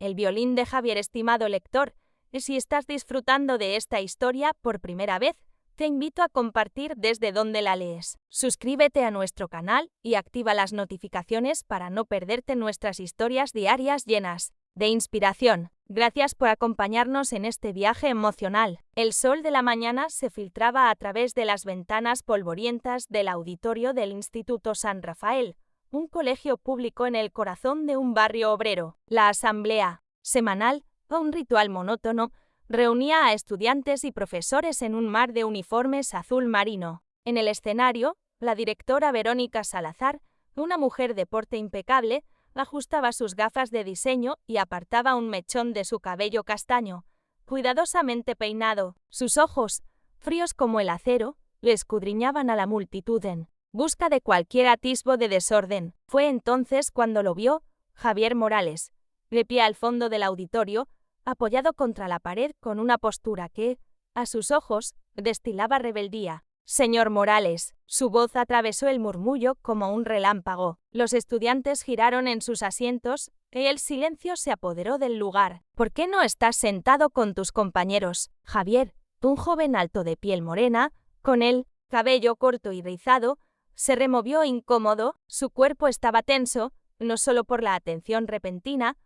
El violín de Javier. Estimado lector, si estás disfrutando de esta historia por primera vez, te invito a compartir desde donde la lees. Suscríbete a nuestro canal y activa las notificaciones para no perderte nuestras historias diarias llenas de inspiración. Gracias por acompañarnos en este viaje emocional. El sol de la mañana se filtraba a través de las ventanas polvorientas del auditorio del Instituto San Rafael, un colegio público en el corazón de un barrio obrero. La asamblea semanal, o un ritual monótono, reunía a estudiantes y profesores en un mar de uniformes azul marino. En el escenario, la directora Verónica Salazar, una mujer de porte impecable, ajustaba sus gafas de diseño y apartaba un mechón de su cabello castaño, cuidadosamente peinado. Sus ojos, fríos como el acero, le escudriñaban a la multitud en busca de cualquier atisbo de desorden. Fue entonces cuando lo vio Javier Morales, de pie al fondo del auditorio, apoyado contra la pared con una postura que, a sus ojos, destilaba rebeldía. «Señor Morales», su voz atravesó el murmullo como un relámpago. Los estudiantes giraron en sus asientos y el silencio se apoderó del lugar. «¿Por qué no estás sentado con tus compañeros?» Javier, un joven alto de piel morena, con el cabello corto y rizado, se removió incómodo. Su cuerpo estaba tenso, no solo por la atención repentina,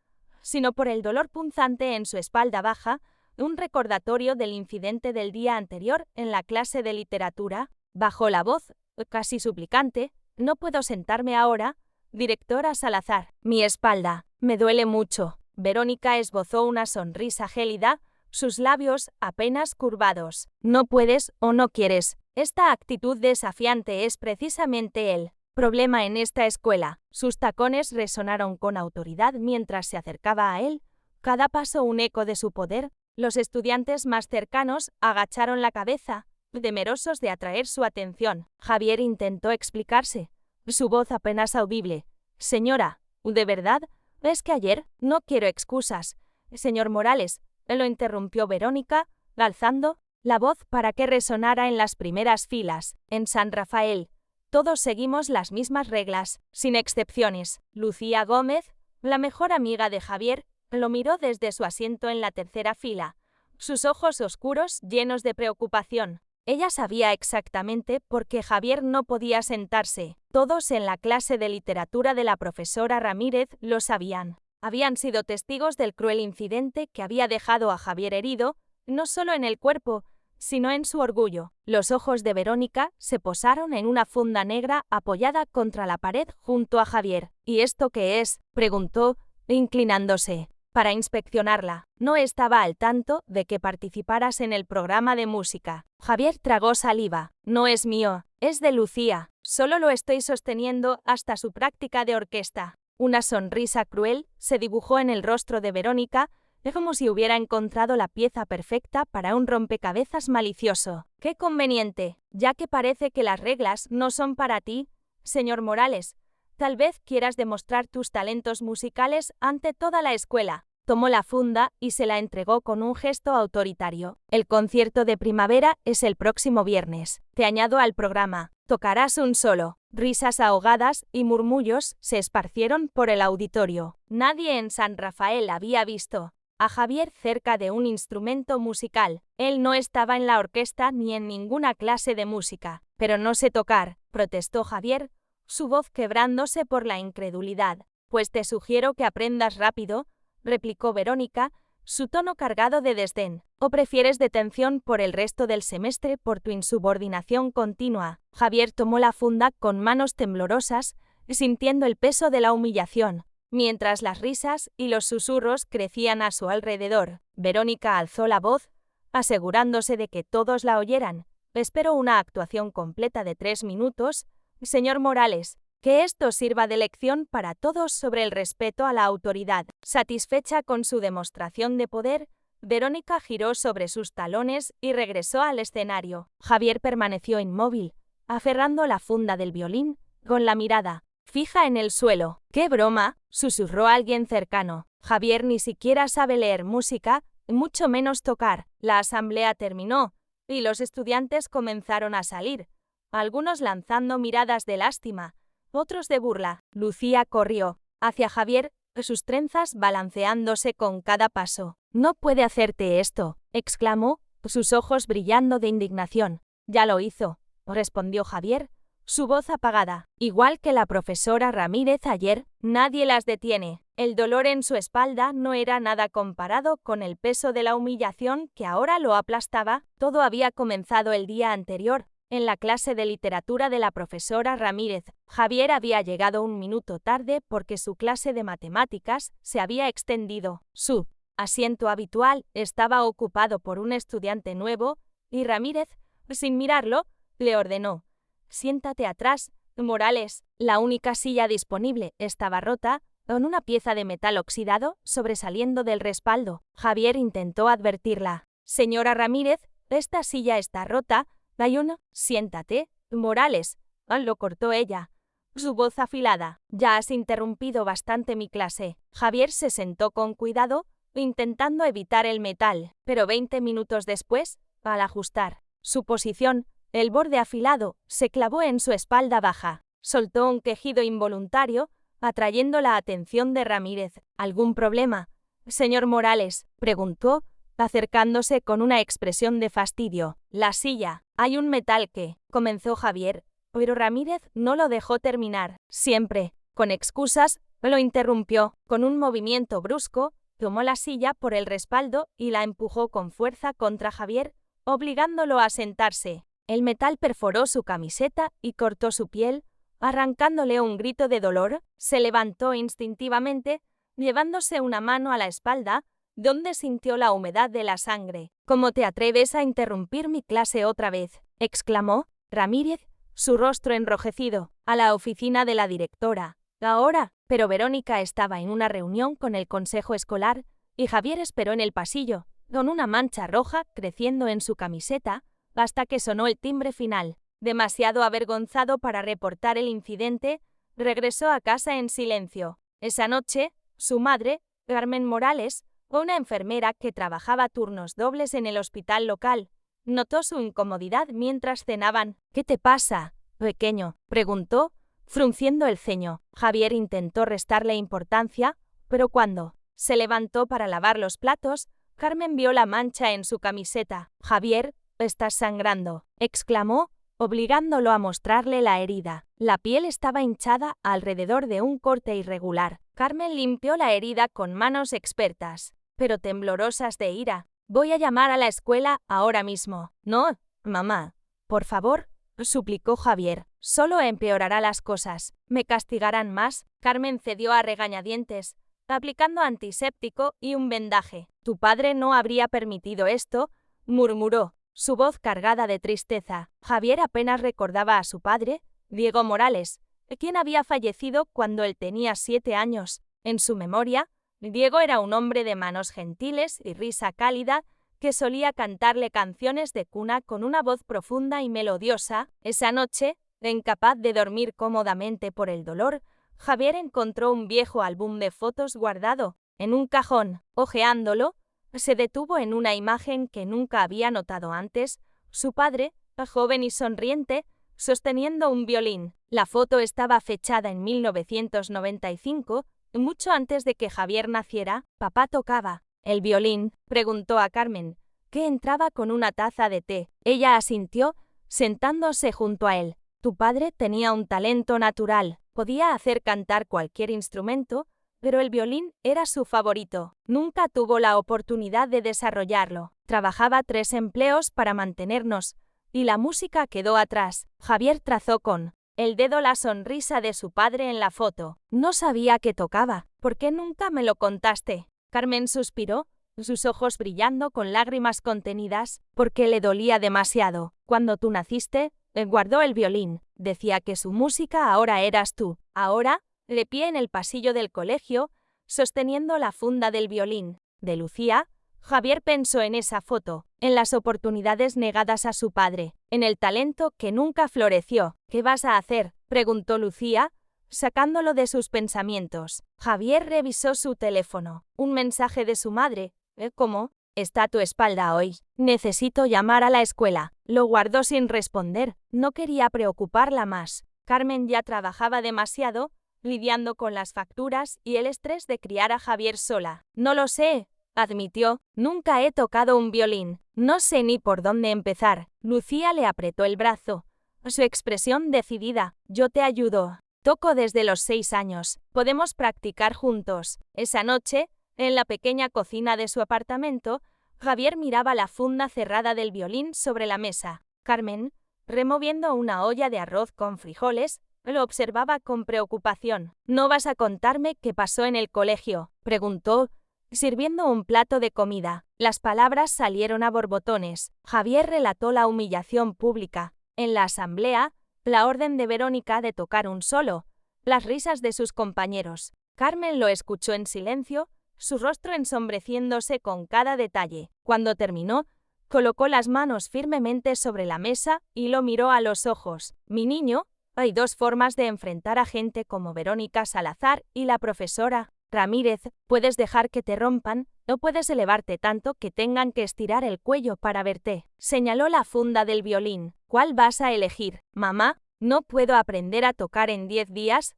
sino por el dolor punzante en su espalda baja, un recordatorio del incidente del día anterior en la clase de literatura. Bajó la voz, casi suplicante: «No puedo sentarme ahora, directora Salazar. Mi espalda me duele mucho». Verónica esbozó una sonrisa gélida, sus labios apenas curvados. «No puedes o no quieres». Esta actitud desafiante es precisamente el problema en esta escuela. Sus tacones resonaron con autoridad mientras se acercaba a él, cada paso un eco de su poder. Los estudiantes más cercanos agacharon la cabeza, temerosos de atraer su atención. Javier intentó explicarse, su voz apenas audible. «Señora, ¿de verdad? ¿Es que ayer? No quiero excusas». «Señor Morales», lo interrumpió Verónica, alzando la voz para que resonara en las primeras filas. «En San Rafael, todos seguimos las mismas reglas, sin excepciones». Lucía Gómez, la mejor amiga de Javier, lo miró desde su asiento en la tercera fila, sus ojos oscuros llenos de preocupación. Ella sabía exactamente por qué Javier no podía sentarse. Todos en la clase de literatura de la profesora Ramírez lo sabían. Habían sido testigos del cruel incidente que había dejado a Javier herido, no solo en el cuerpo, sino en su orgullo. Los ojos de Verónica se posaron en una funda negra apoyada contra la pared junto a Javier. «¿Y esto qué es?», preguntó, inclinándose para inspeccionarla. «No estaba al tanto de que participaras en el programa de música». Javier tragó saliva. «No es mío, es de Lucía. Solo lo estoy sosteniendo hasta su práctica de orquesta». Una sonrisa cruel se dibujó en el rostro de Verónica, como si hubiera encontrado la pieza perfecta para un rompecabezas malicioso. «Qué conveniente, ya que parece que las reglas no son para ti, señor Morales. Tal vez quieras demostrar tus talentos musicales ante toda la escuela». Tomó la funda y se la entregó con un gesto autoritario. «El concierto de primavera es el próximo viernes. Te añado al programa. Tocarás un solo». Risas ahogadas y murmullos se esparcieron por el auditorio. Nadie en San Rafael había visto a Javier cerca de un instrumento musical. Él no estaba en la orquesta ni en ninguna clase de música. «Pero no sé tocar», protestó Javier, su voz quebrándose por la incredulidad. «Pues te sugiero que aprendas rápido», replicó Verónica, su tono cargado de desdén. «¿O prefieres detención por el resto del semestre por tu insubordinación continua?» Javier tomó la funda con manos temblorosas, sintiendo el peso de la humillación. Mientras las risas y los susurros crecían a su alrededor, Verónica alzó la voz, asegurándose de que todos la oyeran. «Espero una actuación completa de 3 minutos, señor Morales. Que esto sirva de lección para todos sobre el respeto a la autoridad». Satisfecha con su demostración de poder, Verónica giró sobre sus talones y regresó al escenario. Javier permaneció inmóvil, aferrando la funda del violín, con la mirada fija en el suelo. «¡Qué broma!», susurró alguien cercano. «Javier ni siquiera sabe leer música, mucho menos tocar». La asamblea terminó, y los estudiantes comenzaron a salir, algunos lanzando miradas de lástima, otros de burla. Lucía corrió hacia Javier, sus trenzas balanceándose con cada paso. «No puede hacerte esto», exclamó, sus ojos brillando de indignación. «Ya lo hizo», respondió Javier, su voz apagada. Igual que la profesora Ramírez ayer, nadie las detiene. El dolor en su espalda no era nada comparado con el peso de la humillación que ahora lo aplastaba. Todo había comenzado el día anterior, en la clase de literatura de la profesora Ramírez. Javier había llegado un minuto tarde porque su clase de matemáticas se había extendido. Su asiento habitual estaba ocupado por un estudiante nuevo, y Ramírez, sin mirarlo, le ordenó: «Siéntate atrás, Morales». La única silla disponible estaba rota, con una pieza de metal oxidado sobresaliendo del respaldo. Javier intentó advertirla: «Señora Ramírez, esta silla está rota, hay una». «Siéntate, Morales», lo cortó ella, su voz afilada. «Ya has interrumpido bastante mi clase». Javier se sentó con cuidado, intentando evitar el metal, pero 20 minutos después, al ajustar su posición, el borde afilado se clavó en su espalda baja. Soltó un quejido involuntario, atrayendo la atención de Ramírez. «¿Algún problema, señor Morales?», preguntó, acercándose con una expresión de fastidio. «La silla. Hay un metal que», comenzó Javier, pero Ramírez no lo dejó terminar. Siempre con excusas, lo interrumpió. Con un movimiento brusco, tomó la silla por el respaldo y la empujó con fuerza contra Javier, obligándolo a sentarse. El metal perforó su camiseta y cortó su piel, arrancándole un grito de dolor. Se levantó instintivamente, llevándose una mano a la espalda, donde sintió la humedad de la sangre. «¿Cómo te atreves a interrumpir mi clase otra vez?», exclamó Ramírez, su rostro enrojecido. «A la oficina de la directora. Ahora». Pero Verónica estaba en una reunión con el consejo escolar, y Javier esperó en el pasillo, con una mancha roja creciendo en su camiseta, hasta que sonó el timbre final. Demasiado avergonzado para reportar el incidente, regresó a casa en silencio. Esa noche, su madre, Carmen Morales, una enfermera que trabajaba turnos dobles en el hospital local, notó su incomodidad mientras cenaban. «¿Qué te pasa, pequeño?», preguntó, frunciendo el ceño. Javier intentó restarle importancia, pero cuando se levantó para lavar los platos, Carmen vio la mancha en su camiseta. «Javier, estás sangrando», exclamó, obligándolo a mostrarle la herida. La piel estaba hinchada alrededor de un corte irregular. Carmen limpió la herida con manos expertas, pero temblorosas de ira. «Voy a llamar a la escuela ahora mismo». «No, mamá, por favor», suplicó Javier. «Solo empeorará las cosas. Me castigarán más». Carmen cedió a regañadientes, aplicando antiséptico y un vendaje. «Tu padre no habría permitido esto», murmuró, su voz cargada de tristeza. Javier apenas recordaba a su padre, Diego Morales, quien había fallecido cuando él tenía 7 años. En su memoria, Diego era un hombre de manos gentiles y risa cálida, que solía cantarle canciones de cuna con una voz profunda y melodiosa. Esa noche, incapaz de dormir cómodamente por el dolor, Javier encontró un viejo álbum de fotos guardado en un cajón. Hojeándolo, se detuvo en una imagen que nunca había notado antes: su padre, joven y sonriente, sosteniendo un violín. La foto estaba fechada en 1995, mucho antes de que Javier naciera. «¿Papá tocaba el violín?», preguntó a Carmen, que entraba con una taza de té. Ella asintió, sentándose junto a él. «Tu padre tenía un talento natural. Podía hacer cantar cualquier instrumento, pero el violín era su favorito. Nunca tuvo la oportunidad de desarrollarlo. Trabajaba 3 empleos para mantenernos, y la música quedó atrás». Javier trazó con el dedo la sonrisa de su padre en la foto. «No sabía que tocaba. ¿Por qué nunca me lo contaste?». Carmen suspiró, sus ojos brillando con lágrimas contenidas. «Porque le dolía demasiado. Cuando tú naciste, guardó el violín. Decía que su música ahora eras tú». Ahora, de pie en el pasillo del colegio, sosteniendo la funda del violín de Lucía, Javier pensó en esa foto, en las oportunidades negadas a su padre, en el talento que nunca floreció. «¿Qué vas a hacer?», preguntó Lucía, sacándolo de sus pensamientos. Javier revisó su teléfono. Un mensaje de su madre. «¿Cómo está a tu espalda hoy? Necesito llamar a la escuela». Lo guardó sin responder. No quería preocuparla más. Carmen ya trabajaba demasiado, lidiando con las facturas y el estrés de criar a Javier sola. No lo sé, admitió, nunca he tocado un violín. No sé ni por dónde empezar. Lucía le apretó el brazo. Su expresión decidida. Yo te ayudo. Toco desde los 6 años. Podemos practicar juntos. Esa noche, en la pequeña cocina de su apartamento, Javier miraba la funda cerrada del violín sobre la mesa. Carmen, removiendo una olla de arroz con frijoles, lo observaba con preocupación. ¿No vas a contarme qué pasó en el colegio?, preguntó, sirviendo un plato de comida. Las palabras salieron a borbotones. Javier relató la humillación pública. En la asamblea, la orden de Verónica de tocar un solo, las risas de sus compañeros. Carmen lo escuchó en silencio, su rostro ensombreciéndose con cada detalle. Cuando terminó, colocó las manos firmemente sobre la mesa y lo miró a los ojos. Mi niño, hay 2 formas de enfrentar a gente como Verónica Salazar y la profesora Ramírez. Puedes dejar que te rompan, o puedes elevarte tanto que tengan que estirar el cuello para verte. Señaló la funda del violín. ¿Cuál vas a elegir? Mamá, no puedo aprender a tocar en 10 días,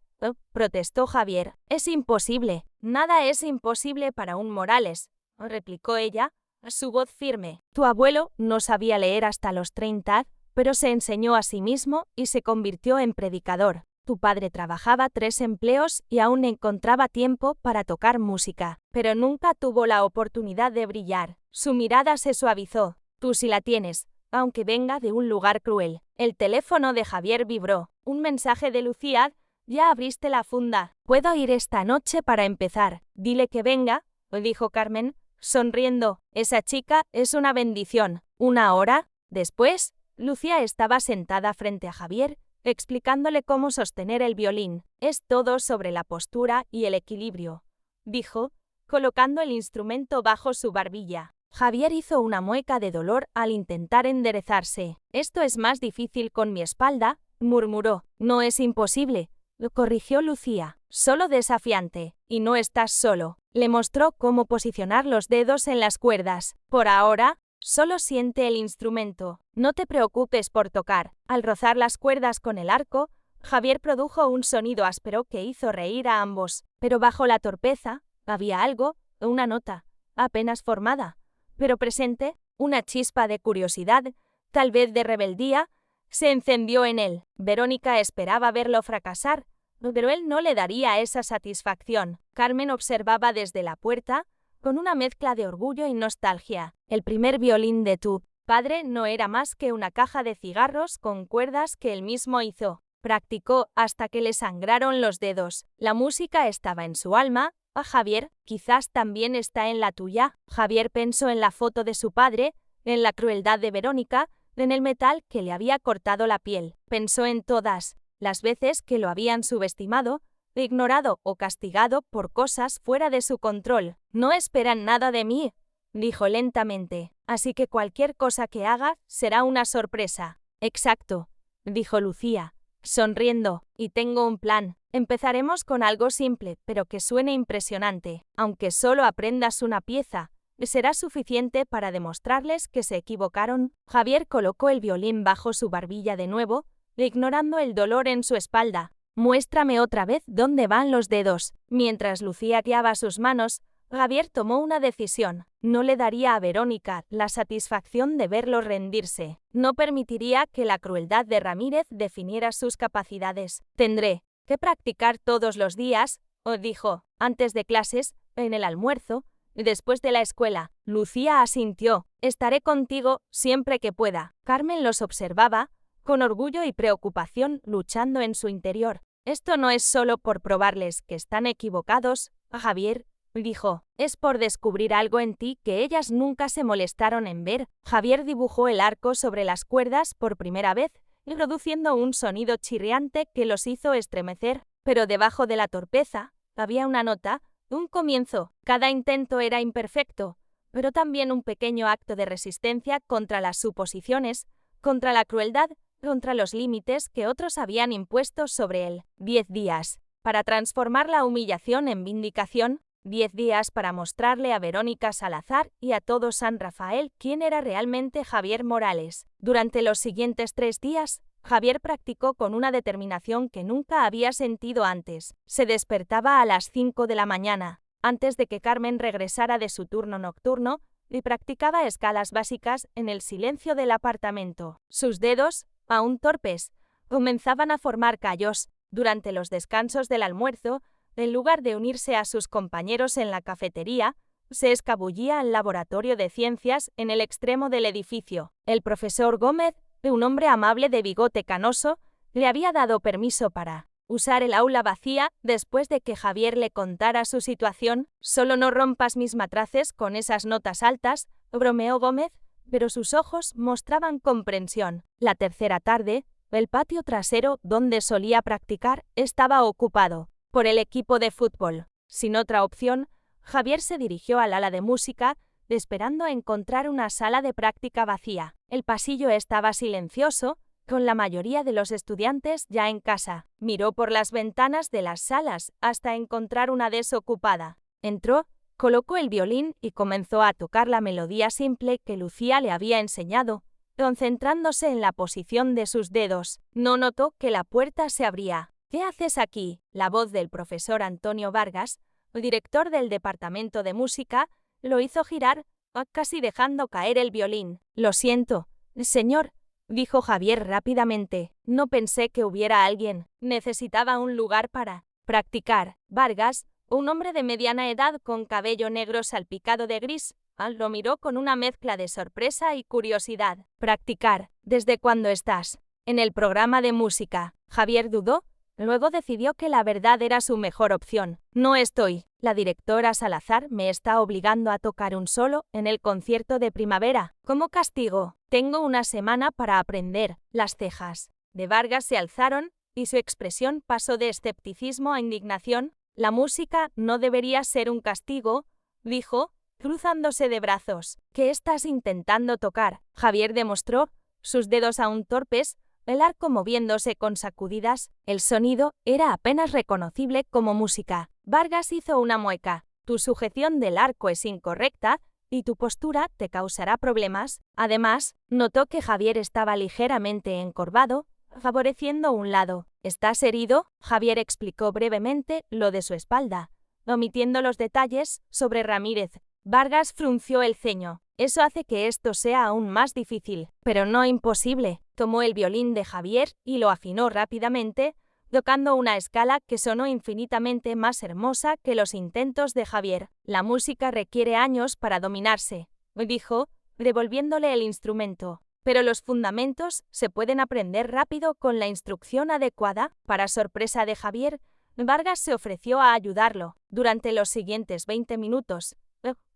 protestó Javier. Es imposible. Nada es imposible para un Morales, replicó ella, su voz firme. Tu abuelo no sabía leer hasta los 30, pero se enseñó a sí mismo y se convirtió en predicador. Tu padre trabajaba 3 empleos y aún encontraba tiempo para tocar música, pero nunca tuvo la oportunidad de brillar. Su mirada se suavizó. Tú sí la tienes, aunque venga de un lugar cruel. El teléfono de Javier vibró. Un mensaje de Lucía. Ya abriste la funda. Puedo ir esta noche para empezar. Dile que venga, dijo Carmen, sonriendo. Esa chica es una bendición. ¿1 hora después? Lucía estaba sentada frente a Javier, explicándole cómo sostener el violín. Es todo sobre la postura y el equilibrio, dijo, colocando el instrumento bajo su barbilla. Javier hizo una mueca de dolor al intentar enderezarse. Esto es más difícil con mi espalda, murmuró. No es imposible, lo corrigió Lucía. Solo desafiante. Y no estás solo. Le mostró cómo posicionar los dedos en las cuerdas. Por ahora, solo siente el instrumento. No te preocupes por tocar. Al rozar las cuerdas con el arco, Javier produjo un sonido áspero que hizo reír a ambos. Pero bajo la torpeza, había algo, una nota, apenas formada, pero presente, una chispa de curiosidad, tal vez de rebeldía, se encendió en él. Verónica esperaba verlo fracasar, pero él no le daría esa satisfacción. Carmen observaba desde la puerta, con una mezcla de orgullo y nostalgia. El primer violín de tu padre no era más que una caja de cigarros con cuerdas que él mismo hizo. Practicó hasta que le sangraron los dedos. La música estaba en su alma. A Javier, quizás también está en la tuya. Javier pensó en la foto de su padre, en la crueldad de Verónica, en el metal que le había cortado la piel. Pensó en todas las veces que lo habían subestimado, ignorado o castigado por cosas fuera de su control. No esperan nada de mí, dijo lentamente, así que cualquier cosa que haga será una sorpresa. Exacto, dijo Lucía, sonriendo, y tengo un plan. Empezaremos con algo simple, pero que suene impresionante. Aunque solo aprendas una pieza, será suficiente para demostrarles que se equivocaron. Javier colocó el violín bajo su barbilla de nuevo, ignorando el dolor en su espalda. Muéstrame otra vez dónde van los dedos. Mientras Lucía guiaba sus manos, Javier tomó una decisión. No le daría a Verónica la satisfacción de verlo rendirse. No permitiría que la crueldad de Ramírez definiera sus capacidades. Tendré que practicar todos los días, dijo, antes de clases, en el almuerzo, y después de la escuela. Lucía asintió. Estaré contigo siempre que pueda. Carmen los observaba, con orgullo y preocupación luchando en su interior. Esto no es solo por probarles que están equivocados, Javier, dijo, es por descubrir algo en ti que ellas nunca se molestaron en ver. Javier dibujó el arco sobre las cuerdas por primera vez, produciendo un sonido chirriante que los hizo estremecer, pero debajo de la torpeza había una nota, un comienzo. Cada intento era imperfecto, pero también un pequeño acto de resistencia contra las suposiciones, contra la crueldad, contra los límites que otros habían impuesto sobre él. 10 días para transformar la humillación en vindicación, 10 días para mostrarle a Verónica Salazar y a todo San Rafael quién era realmente Javier Morales. Durante los siguientes 3 días, Javier practicó con una determinación que nunca había sentido antes. Se despertaba a las 5 de la mañana, antes de que Carmen regresara de su turno nocturno, y practicaba escalas básicas en el silencio del apartamento. Sus dedos, aún torpes, comenzaban a formar callos. Durante los descansos del almuerzo, en lugar de unirse a sus compañeros en la cafetería, se escabullía al laboratorio de ciencias en el extremo del edificio. El profesor Gómez, un hombre amable de bigote canoso, le había dado permiso para usar el aula vacía después de que Javier le contara su situación. «Solo no rompas mis matraces con esas notas altas», bromeó Gómez, pero sus ojos mostraban comprensión. La tercera tarde, el patio trasero donde solía practicar estaba ocupado por el equipo de fútbol. Sin otra opción, Javier se dirigió al ala de música, esperando encontrar una sala de práctica vacía. El pasillo estaba silencioso, con la mayoría de los estudiantes ya en casa. Miró por las ventanas de las salas hasta encontrar una desocupada. Entró, colocó el violín y comenzó a tocar la melodía simple que Lucía le había enseñado, concentrándose en la posición de sus dedos. No notó que la puerta se abría. «¿Qué haces aquí?». La voz del profesor Antonio Vargas, director del departamento de música, lo hizo girar, casi dejando caer el violín. «Lo siento, señor», dijo Javier rápidamente. «No pensé que hubiera alguien. Necesitaba un lugar para practicar». Vargas, un hombre de mediana edad con cabello negro salpicado de gris, lo miró con una mezcla de sorpresa y curiosidad. «¿Practicar? ¿Desde cuándo estás en el programa de música?». Javier dudó. Luego decidió que la verdad era su mejor opción. «No estoy. La directora Salazar me está obligando a tocar un solo en el concierto de primavera. Como castigo, tengo una semana para aprender». Las cejas de Vargas se alzaron y su expresión pasó de escepticismo a indignación. «La música no debería ser un castigo», dijo, cruzándose de brazos. «¿Qué estás intentando tocar?». Javier demostró, sus dedos aún torpes, el arco moviéndose con sacudidas. El sonido era apenas reconocible como música. Vargas hizo una mueca. «Tu sujeción del arco es incorrecta y tu postura te causará problemas». Además, notó que Javier estaba ligeramente encorvado, favoreciendo un lado. «¿Estás herido?». Javier explicó brevemente lo de su espalda, omitiendo los detalles sobre Ramírez. Vargas frunció el ceño. «Eso hace que esto sea aún más difícil, pero no imposible». Tomó el violín de Javier y lo afinó rápidamente, tocando una escala que sonó infinitamente más hermosa que los intentos de Javier. «La música requiere años para dominarse», dijo, devolviéndole el instrumento. «Pero los fundamentos se pueden aprender rápido con la instrucción adecuada». Para sorpresa de Javier, Vargas se ofreció a ayudarlo. Durante los siguientes 20 minutos,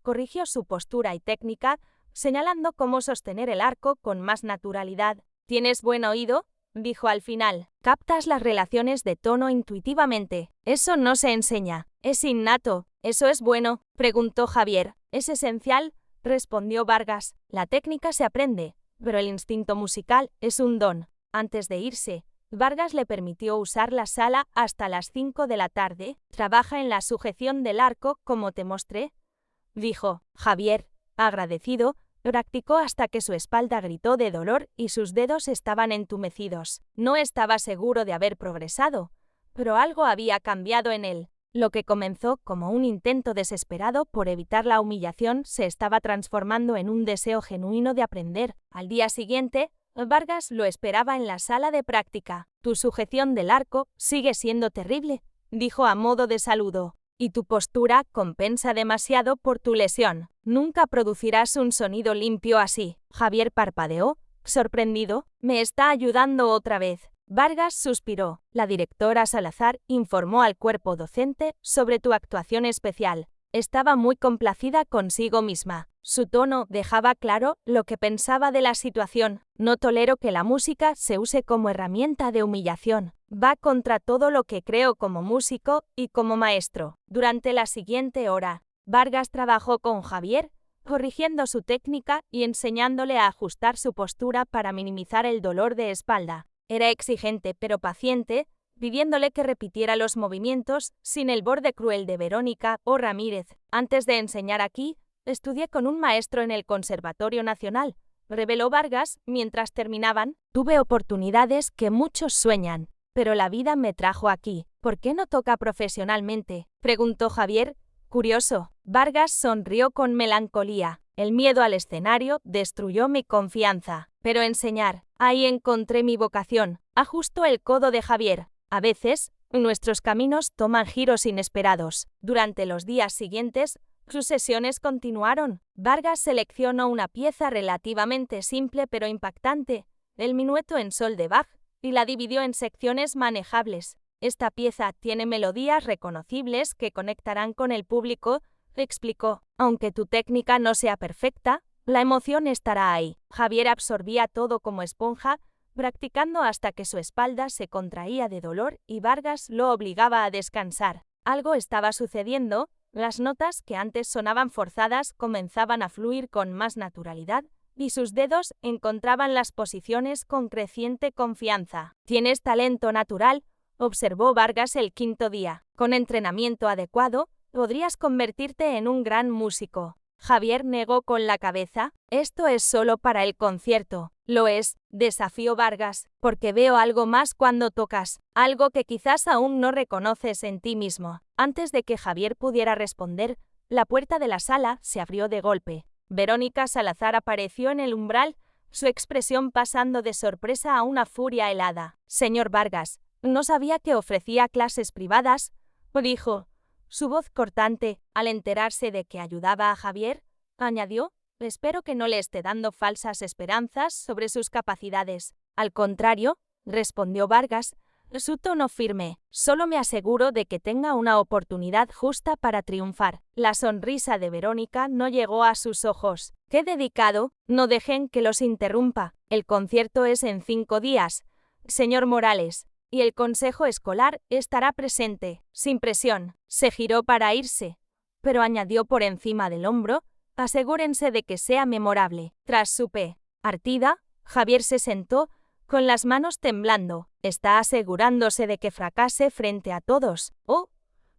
corrigió su postura y técnica, señalando cómo sostener el arco con más naturalidad. «¿Tienes buen oído?», dijo al final. «Captas las relaciones de tono intuitivamente. Eso no se enseña. Es innato». «¿Eso es bueno?», preguntó Javier. «Es esencial», respondió Vargas. «La técnica se aprende, pero el instinto musical es un don». Antes de irse, Vargas le permitió usar la sala hasta las 5 de la tarde. «Trabaja en la sujeción del arco como te mostré», dijo. Javier, agradecido, practicó hasta que su espalda gritó de dolor y sus dedos estaban entumecidos. No estaba seguro de haber progresado, pero algo había cambiado en él. Lo que comenzó como un intento desesperado por evitar la humillación se estaba transformando en un deseo genuino de aprender. Al día siguiente, Vargas lo esperaba en la sala de práctica. «Tu sujeción del arco sigue siendo terrible», dijo a modo de saludo. «Y tu postura compensa demasiado por tu lesión. Nunca producirás un sonido limpio así». Javier parpadeó, sorprendido. «Me está ayudando otra vez». Vargas suspiró. «La directora Salazar informó al cuerpo docente sobre tu actuación especial. Estaba muy complacida consigo misma. Su tono dejaba claro lo que pensaba de la situación. No tolero que la música se use como herramienta de humillación. Va contra todo lo que creo como músico y como maestro». Durante la siguiente hora, Vargas trabajó con Javier, corrigiendo su técnica y enseñándole a ajustar su postura para minimizar el dolor de espalda. Era exigente pero paciente, pidiéndole que repitiera los movimientos sin el borde cruel de Verónica o Ramírez. «Antes de enseñar aquí, estudié con un maestro en el Conservatorio Nacional», reveló Vargas mientras terminaban. Tuve oportunidades que muchos sueñan, pero la vida me trajo aquí. ¿Por qué no toca profesionalmente?, preguntó Javier, curioso. Vargas sonrió con melancolía. El miedo al escenario destruyó mi confianza. Pero enseñar, ahí encontré mi vocación. Ajustó el codo de Javier. A veces, nuestros caminos toman giros inesperados. Durante los días siguientes, sus sesiones continuaron. Vargas seleccionó una pieza relativamente simple pero impactante, el Minueto en Sol de Bach, y la dividió en secciones manejables. Esta pieza tiene melodías reconocibles que conectarán con el público, explicó. Aunque tu técnica no sea perfecta, la emoción estará ahí. Javier absorbía todo como esponja, practicando hasta que su espalda se contraía de dolor y Vargas lo obligaba a descansar. Algo estaba sucediendo, las notas que antes sonaban forzadas comenzaban a fluir con más naturalidad, y sus dedos encontraban las posiciones con creciente confianza. «Tienes talento natural», observó Vargas el quinto día. «Con entrenamiento adecuado, podrías convertirte en un gran músico». Javier negó con la cabeza. «Esto es solo para el concierto». «Lo es», desafió Vargas, «porque veo algo más cuando tocas, algo que quizás aún no reconoces en ti mismo». Antes de que Javier pudiera responder, la puerta de la sala se abrió de golpe. Verónica Salazar apareció en el umbral, su expresión pasando de sorpresa a una furia helada. «Señor Vargas, no sabía que ofrecía clases privadas», dijo. Su voz cortante, al enterarse de que ayudaba a Javier, añadió: «Espero que no le esté dando falsas esperanzas sobre sus capacidades». «Al contrario», respondió Vargas, su tono firme, «solo me aseguro de que tenga una oportunidad justa para triunfar». La sonrisa de Verónica no llegó a sus ojos. «Qué dedicado, no dejen que los interrumpa. El concierto es en 5 días, señor Morales, y el consejo escolar estará presente». Sin presión, se giró para irse, pero añadió por encima del hombro: «Asegúrense de que sea memorable». Tras su partida, Javier se sentó, con las manos temblando. «¿Está asegurándose de que fracase frente a todos?» «Oh»,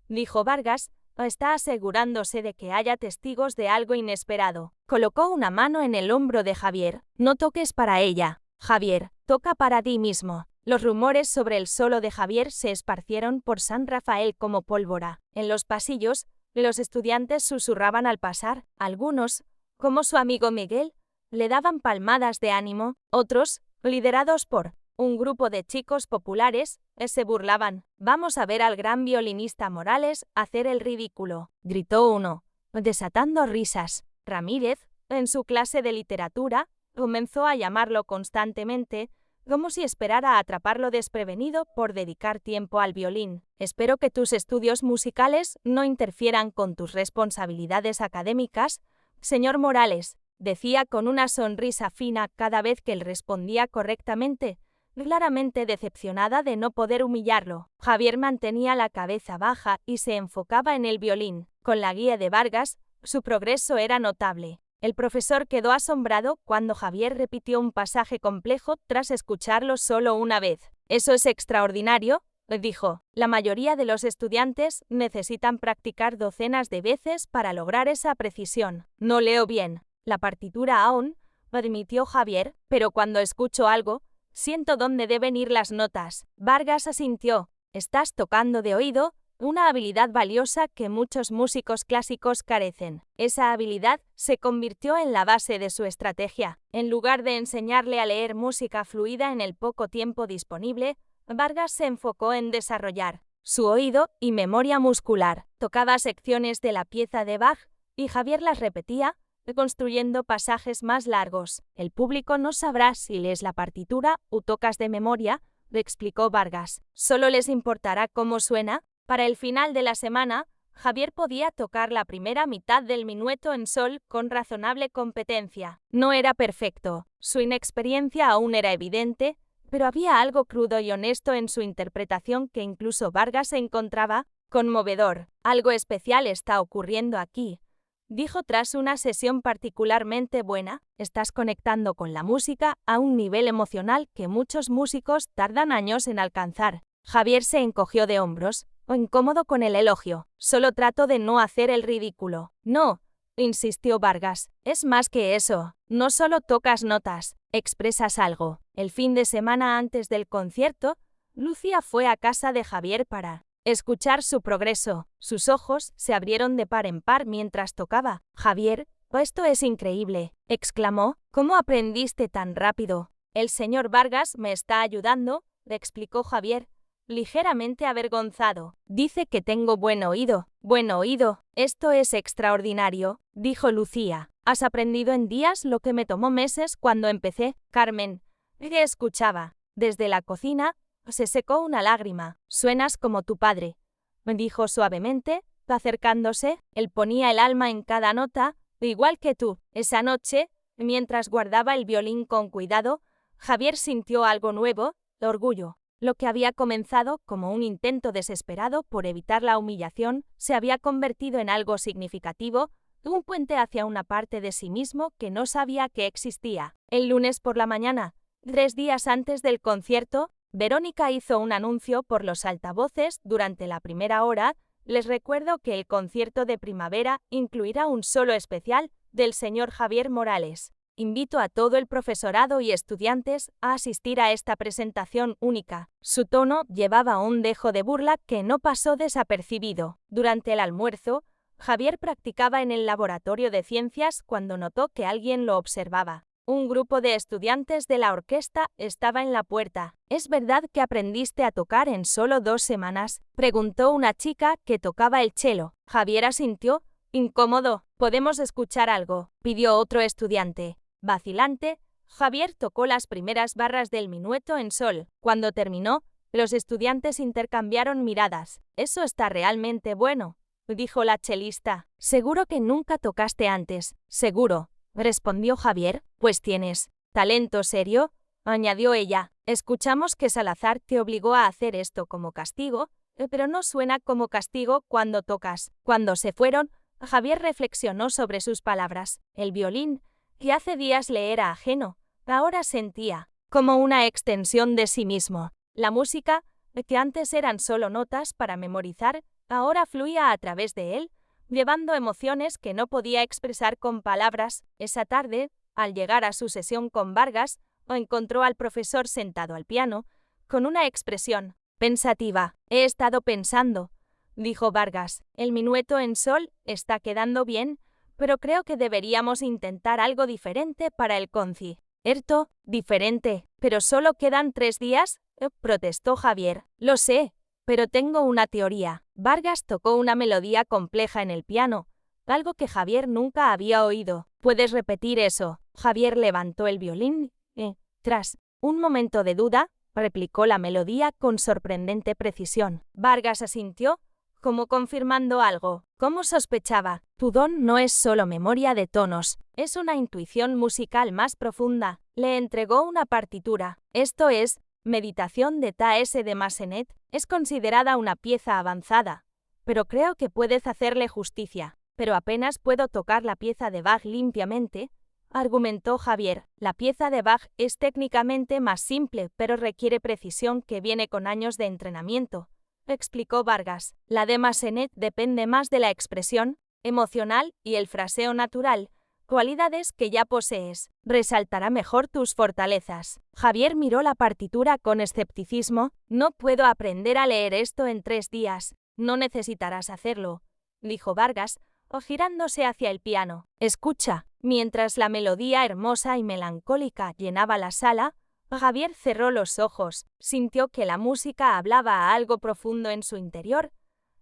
dijo Vargas, «está asegurándose de que haya testigos de algo inesperado». Colocó una mano en el hombro de Javier. «No toques para ella, Javier, toca para ti mismo». Los rumores sobre el solo de Javier se esparcieron por San Rafael como pólvora. En los pasillos, los estudiantes susurraban al pasar. Algunos, como su amigo Miguel, le daban palmadas de ánimo. Otros, liderados por un grupo de chicos populares, se burlaban. «Vamos a ver al gran violinista Morales hacer el ridículo», gritó uno, desatando risas. Ramírez, en su clase de literatura, comenzó a llamarlo constantemente, como si esperara atraparlo desprevenido por dedicar tiempo al violín. «Espero que tus estudios musicales no interfieran con tus responsabilidades académicas, señor Morales», decía con una sonrisa fina cada vez que él respondía correctamente, claramente decepcionada de no poder humillarlo. Javier mantenía la cabeza baja y se enfocaba en el violín. Con la guía de Vargas, su progreso era notable. El profesor quedó asombrado cuando Javier repitió un pasaje complejo tras escucharlo solo una vez. «Eso es extraordinario», dijo. «La mayoría de los estudiantes necesitan practicar docenas de veces para lograr esa precisión». «No leo bien la partitura aún», admitió Javier, «pero cuando escucho algo, siento dónde deben ir las notas». Vargas asintió. «Estás tocando de oído, una habilidad valiosa que muchos músicos clásicos carecen». Esa habilidad se convirtió en la base de su estrategia. En lugar de enseñarle a leer música fluida en el poco tiempo disponible, Vargas se enfocó en desarrollar su oído y memoria muscular. Tocaba secciones de la pieza de Bach y Javier las repetía, construyendo pasajes más largos. «El público no sabrá si lees la partitura o tocas de memoria», le explicó Vargas. «Solo les importará cómo suena». Para el final de la semana, Javier podía tocar la primera mitad del Minueto en Sol con razonable competencia. No era perfecto, su inexperiencia aún era evidente, pero había algo crudo y honesto en su interpretación que incluso Vargas encontraba conmovedor. «Algo especial está ocurriendo aquí», dijo tras una sesión particularmente buena. «Estás conectando con la música a un nivel emocional que muchos músicos tardan años en alcanzar». Javier se encogió de hombros, incómodo con el elogio. «Solo trato de no hacer el ridículo». «No», insistió Vargas. Es más que eso. No solo tocas notas, expresas algo. El fin de semana antes del concierto, Lucía fue a casa de Javier para escuchar su progreso. Sus ojos se abrieron de par en par mientras tocaba. Javier, esto es increíble, exclamó. ¿Cómo aprendiste tan rápido? El señor Vargas me está ayudando, le explicó Javier, ligeramente avergonzado. Dice que tengo buen oído. Buen oído. Esto es extraordinario, dijo Lucía. Has aprendido en días lo que me tomó meses cuando empecé. Carmen, que escuchaba. Desde la cocina, se secó una lágrima. Suenas como tu padre, me dijo suavemente, acercándose. Él ponía el alma en cada nota, igual que tú. Esa noche, mientras guardaba el violín con cuidado, Javier sintió algo nuevo, orgullo. Lo que había comenzado como un intento desesperado por evitar la humillación se había convertido en algo significativo, un puente hacia una parte de sí mismo que no sabía que existía. El lunes por la mañana, 3 días antes del concierto, Verónica hizo un anuncio por los altavoces durante la primera hora. Les recuerdo que el concierto de primavera incluirá un solo especial del señor Javier Morales. Invito a todo el profesorado y estudiantes a asistir a esta presentación única. Su tono llevaba un dejo de burla que no pasó desapercibido. Durante el almuerzo, Javier practicaba en el laboratorio de ciencias cuando notó que alguien lo observaba. Un grupo de estudiantes de la orquesta estaba en la puerta. ¿Es verdad que aprendiste a tocar en solo 2 semanas?, preguntó una chica que tocaba el cello. Javier asintió, incómodo. ¿Podemos escuchar algo?, pidió otro estudiante. Vacilante, Javier tocó las primeras barras del minueto en sol. Cuando terminó, los estudiantes intercambiaron miradas. Eso está realmente bueno, dijo la chelista. Seguro que nunca tocaste antes. Seguro, respondió Javier. Pues tienes talento serio, añadió ella. Escuchamos que Salazar te obligó a hacer esto como castigo, pero no suena como castigo cuando tocas. Cuando se fueron, Javier reflexionó sobre sus palabras. El violín, que hace días le era ajeno, ahora sentía como una extensión de sí mismo. La música, que antes eran solo notas para memorizar, ahora fluía a través de él, llevando emociones que no podía expresar con palabras. Esa tarde, al llegar a su sesión con Vargas, encontró al profesor sentado al piano, con una expresión pensativa. He estado pensando, dijo Vargas. El minueto en sol está quedando bien, pero creo que deberíamos intentar algo diferente para el concierto. ¿Diferente? ¿Pero solo quedan 3 días? Protestó Javier. Lo sé, pero tengo una teoría. Vargas tocó una melodía compleja en el piano, algo que Javier nunca había oído. ¿Puedes repetir eso? Javier levantó el violín y, tras un momento de duda, replicó la melodía con sorprendente precisión. Vargas asintió, como confirmando algo. Como sospechaba, tu don no es solo memoria de tonos, es una intuición musical más profunda. Le entregó una partitura. Esto es Meditación de T.S. de Massenet. Es considerada una pieza avanzada, pero creo que puedes hacerle justicia. Pero apenas puedo tocar la pieza de Bach limpiamente, argumentó Javier. La pieza de Bach es técnicamente más simple, pero requiere precisión que viene con años de entrenamiento, explicó Vargas. La de Massenet depende más de la expresión emocional y el fraseo natural, cualidades que ya posees. Resaltará mejor tus fortalezas. Javier miró la partitura con escepticismo. No puedo aprender a leer esto en 3 días. No necesitarás hacerlo, dijo Vargas, girándose hacia el piano. Escucha. Mientras la melodía hermosa y melancólica llenaba la sala, Javier cerró los ojos. Sintió que la música hablaba a algo profundo en su interior,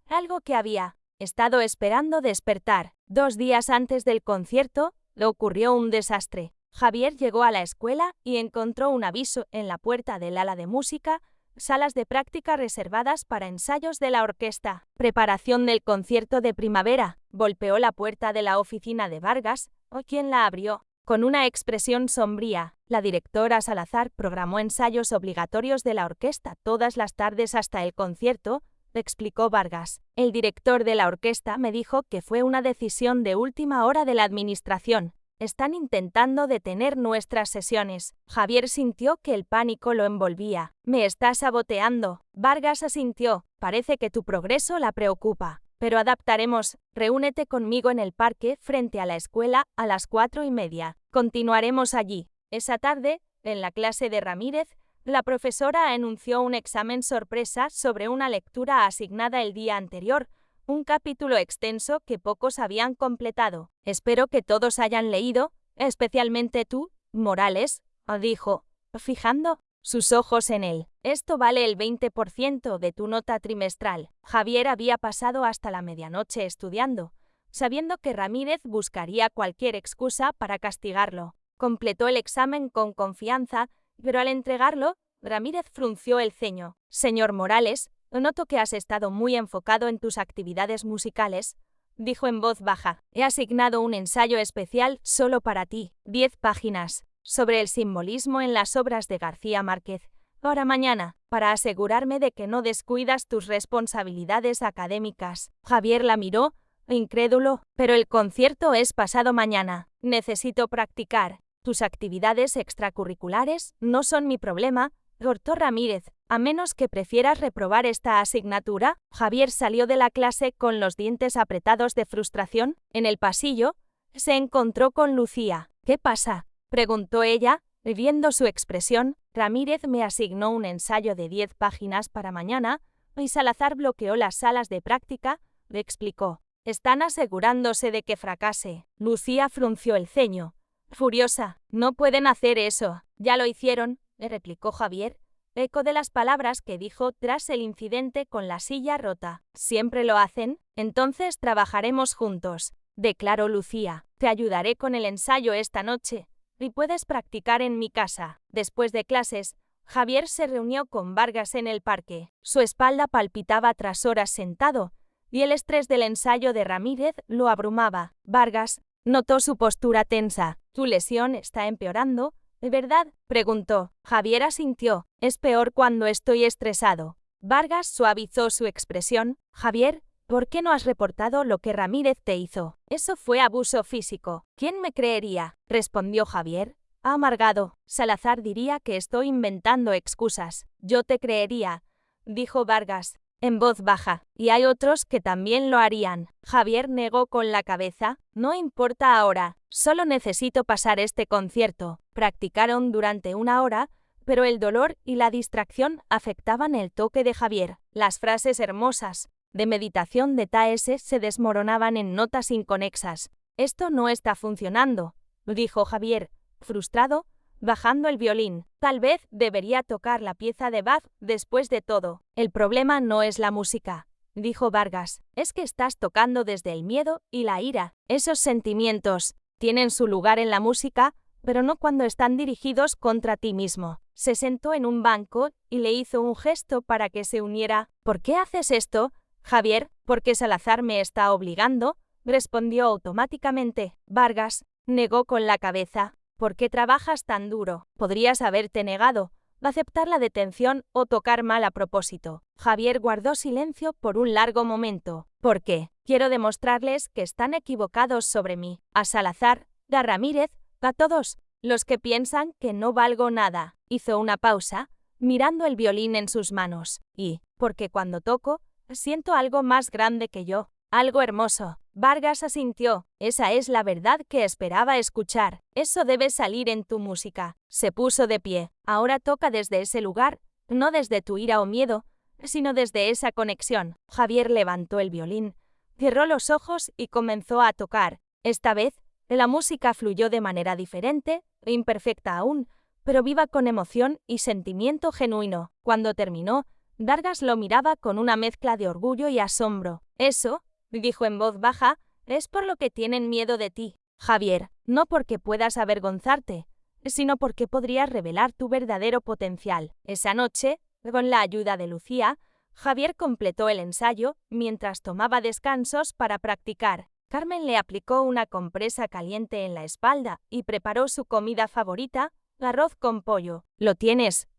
algo que había estado esperando despertar. 2 días antes del concierto, le ocurrió un desastre. Javier llegó a la escuela y encontró un aviso en la puerta del ala de música: salas de práctica reservadas para ensayos de la orquesta. Preparación del concierto de primavera. Golpeó la puerta de la oficina de Vargas, quien la abrió. Con una expresión sombría, la directora Salazar programó ensayos obligatorios de la orquesta todas las tardes hasta el concierto, explicó Vargas. El director de la orquesta me dijo que fue una decisión de última hora de la administración. Están intentando detener nuestras sesiones. Javier sintió que el pánico lo envolvía. Me está saboteando. Vargas asintió. Parece que tu progreso la preocupa. pero adaptaremos. Reúnete conmigo en el parque frente a la escuela a las 4:30. Continuaremos allí. Esa tarde, en la clase de Ramírez, la profesora anunció un examen sorpresa sobre una lectura asignada el día anterior, un capítulo extenso que pocos habían completado. Espero que todos hayan leído, especialmente tú, Morales, dijo, fijando sus ojos en él. Esto vale el 20% de tu nota trimestral. Javier había pasado hasta la medianoche estudiando, sabiendo que Ramírez buscaría cualquier excusa para castigarlo. Completó el examen con confianza, pero al entregarlo, Ramírez frunció el ceño. Señor Morales, noto que has estado muy enfocado en tus actividades musicales, dijo en voz baja. He asignado un ensayo especial solo para ti, 10 páginas, sobre el simbolismo en las obras de García Márquez. Para mañana, para asegurarme de que no descuidas tus responsabilidades académicas. Javier la miró, incrédulo, pero el concierto es pasado mañana. Necesito practicar. Tus actividades extracurriculares no son mi problema, cortó Ramírez. A menos que prefieras reprobar esta asignatura. Javier salió de la clase con los dientes apretados de frustración. En el pasillo, se encontró con Lucía. ¿Qué pasa?, preguntó ella, viendo su expresión. Ramírez me asignó un ensayo de 10 páginas para mañana, y Salazar bloqueó las salas de práctica, le explicó. Están asegurándose de que fracase. Lucía frunció el ceño. Furiosa, no pueden hacer eso. Ya lo hicieron, le replicó Javier, eco de las palabras que dijo tras el incidente con la silla rota. ¿Siempre lo hacen? Entonces trabajaremos juntos, declaró Lucía. Te ayudaré con el ensayo esta noche, y puedes practicar en mi casa. Después de clases, Javier se reunió con Vargas en el parque. Su espalda palpitaba tras horas sentado, y el estrés del ensayo de Ramírez lo abrumaba. Vargas notó su postura tensa. Tu lesión está empeorando, ¿de verdad?, preguntó. Javier asintió. Es peor cuando estoy estresado. Vargas suavizó su expresión. Javier, ¿por qué no has reportado lo que Ramírez te hizo? Eso fue abuso físico. ¿Quién me creería?, respondió Javier, amargado. Salazar diría que estoy inventando excusas. Yo te creería, dijo Vargas, en voz baja, y hay otros que también lo harían. Javier negó con la cabeza. No importa ahora, solo necesito pasar este concierto. Practicaron durante 1 hora, pero el dolor y la distracción afectaban el toque de Javier. Las frases hermosas de meditación de Taese se desmoronaban en notas inconexas. Esto no está funcionando, dijo Javier, frustrado, bajando el violín. Tal vez debería tocar la pieza de Bach después de todo. El problema no es la música, dijo Vargas. Es que estás tocando desde el miedo y la ira. Esos sentimientos tienen su lugar en la música, pero no cuando están dirigidos contra ti mismo. Se sentó en un banco y le hizo un gesto para que se uniera. ¿Por qué haces esto, Javier? Porque Salazar me está obligando, respondió automáticamente. Vargas negó con la cabeza. ¿Por qué trabajas tan duro? Podrías haberte negado, aceptar la detención o tocar mal a propósito. Javier guardó silencio por un largo momento. ¿Por qué? Quiero demostrarles que están equivocados sobre mí. A Salazar, a Ramírez, a todos los que piensan que no valgo nada. Hizo una pausa, mirando el violín en sus manos. Y, porque cuando toco, siento algo más grande que yo. Algo hermoso. Vargas asintió. Esa es la verdad que esperaba escuchar. Eso debe salir en tu música. Se puso de pie. Ahora toca desde ese lugar, no desde tu ira o miedo, sino desde esa conexión. Javier levantó el violín, cerró los ojos y comenzó a tocar. Esta vez, la música fluyó de manera diferente, imperfecta aún, pero viva con emoción y sentimiento genuino. Cuando terminó, Vargas lo miraba con una mezcla de orgullo y asombro. Eso, dijo en voz baja, es por lo que tienen miedo de ti, Javier, no porque puedas avergonzarte, sino porque podrías revelar tu verdadero potencial. Esa noche, con la ayuda de Lucía, Javier completó el ensayo mientras tomaba descansos para practicar. Carmen le aplicó una compresa caliente en la espalda y preparó su comida favorita, arroz con pollo. ¿Lo tienes,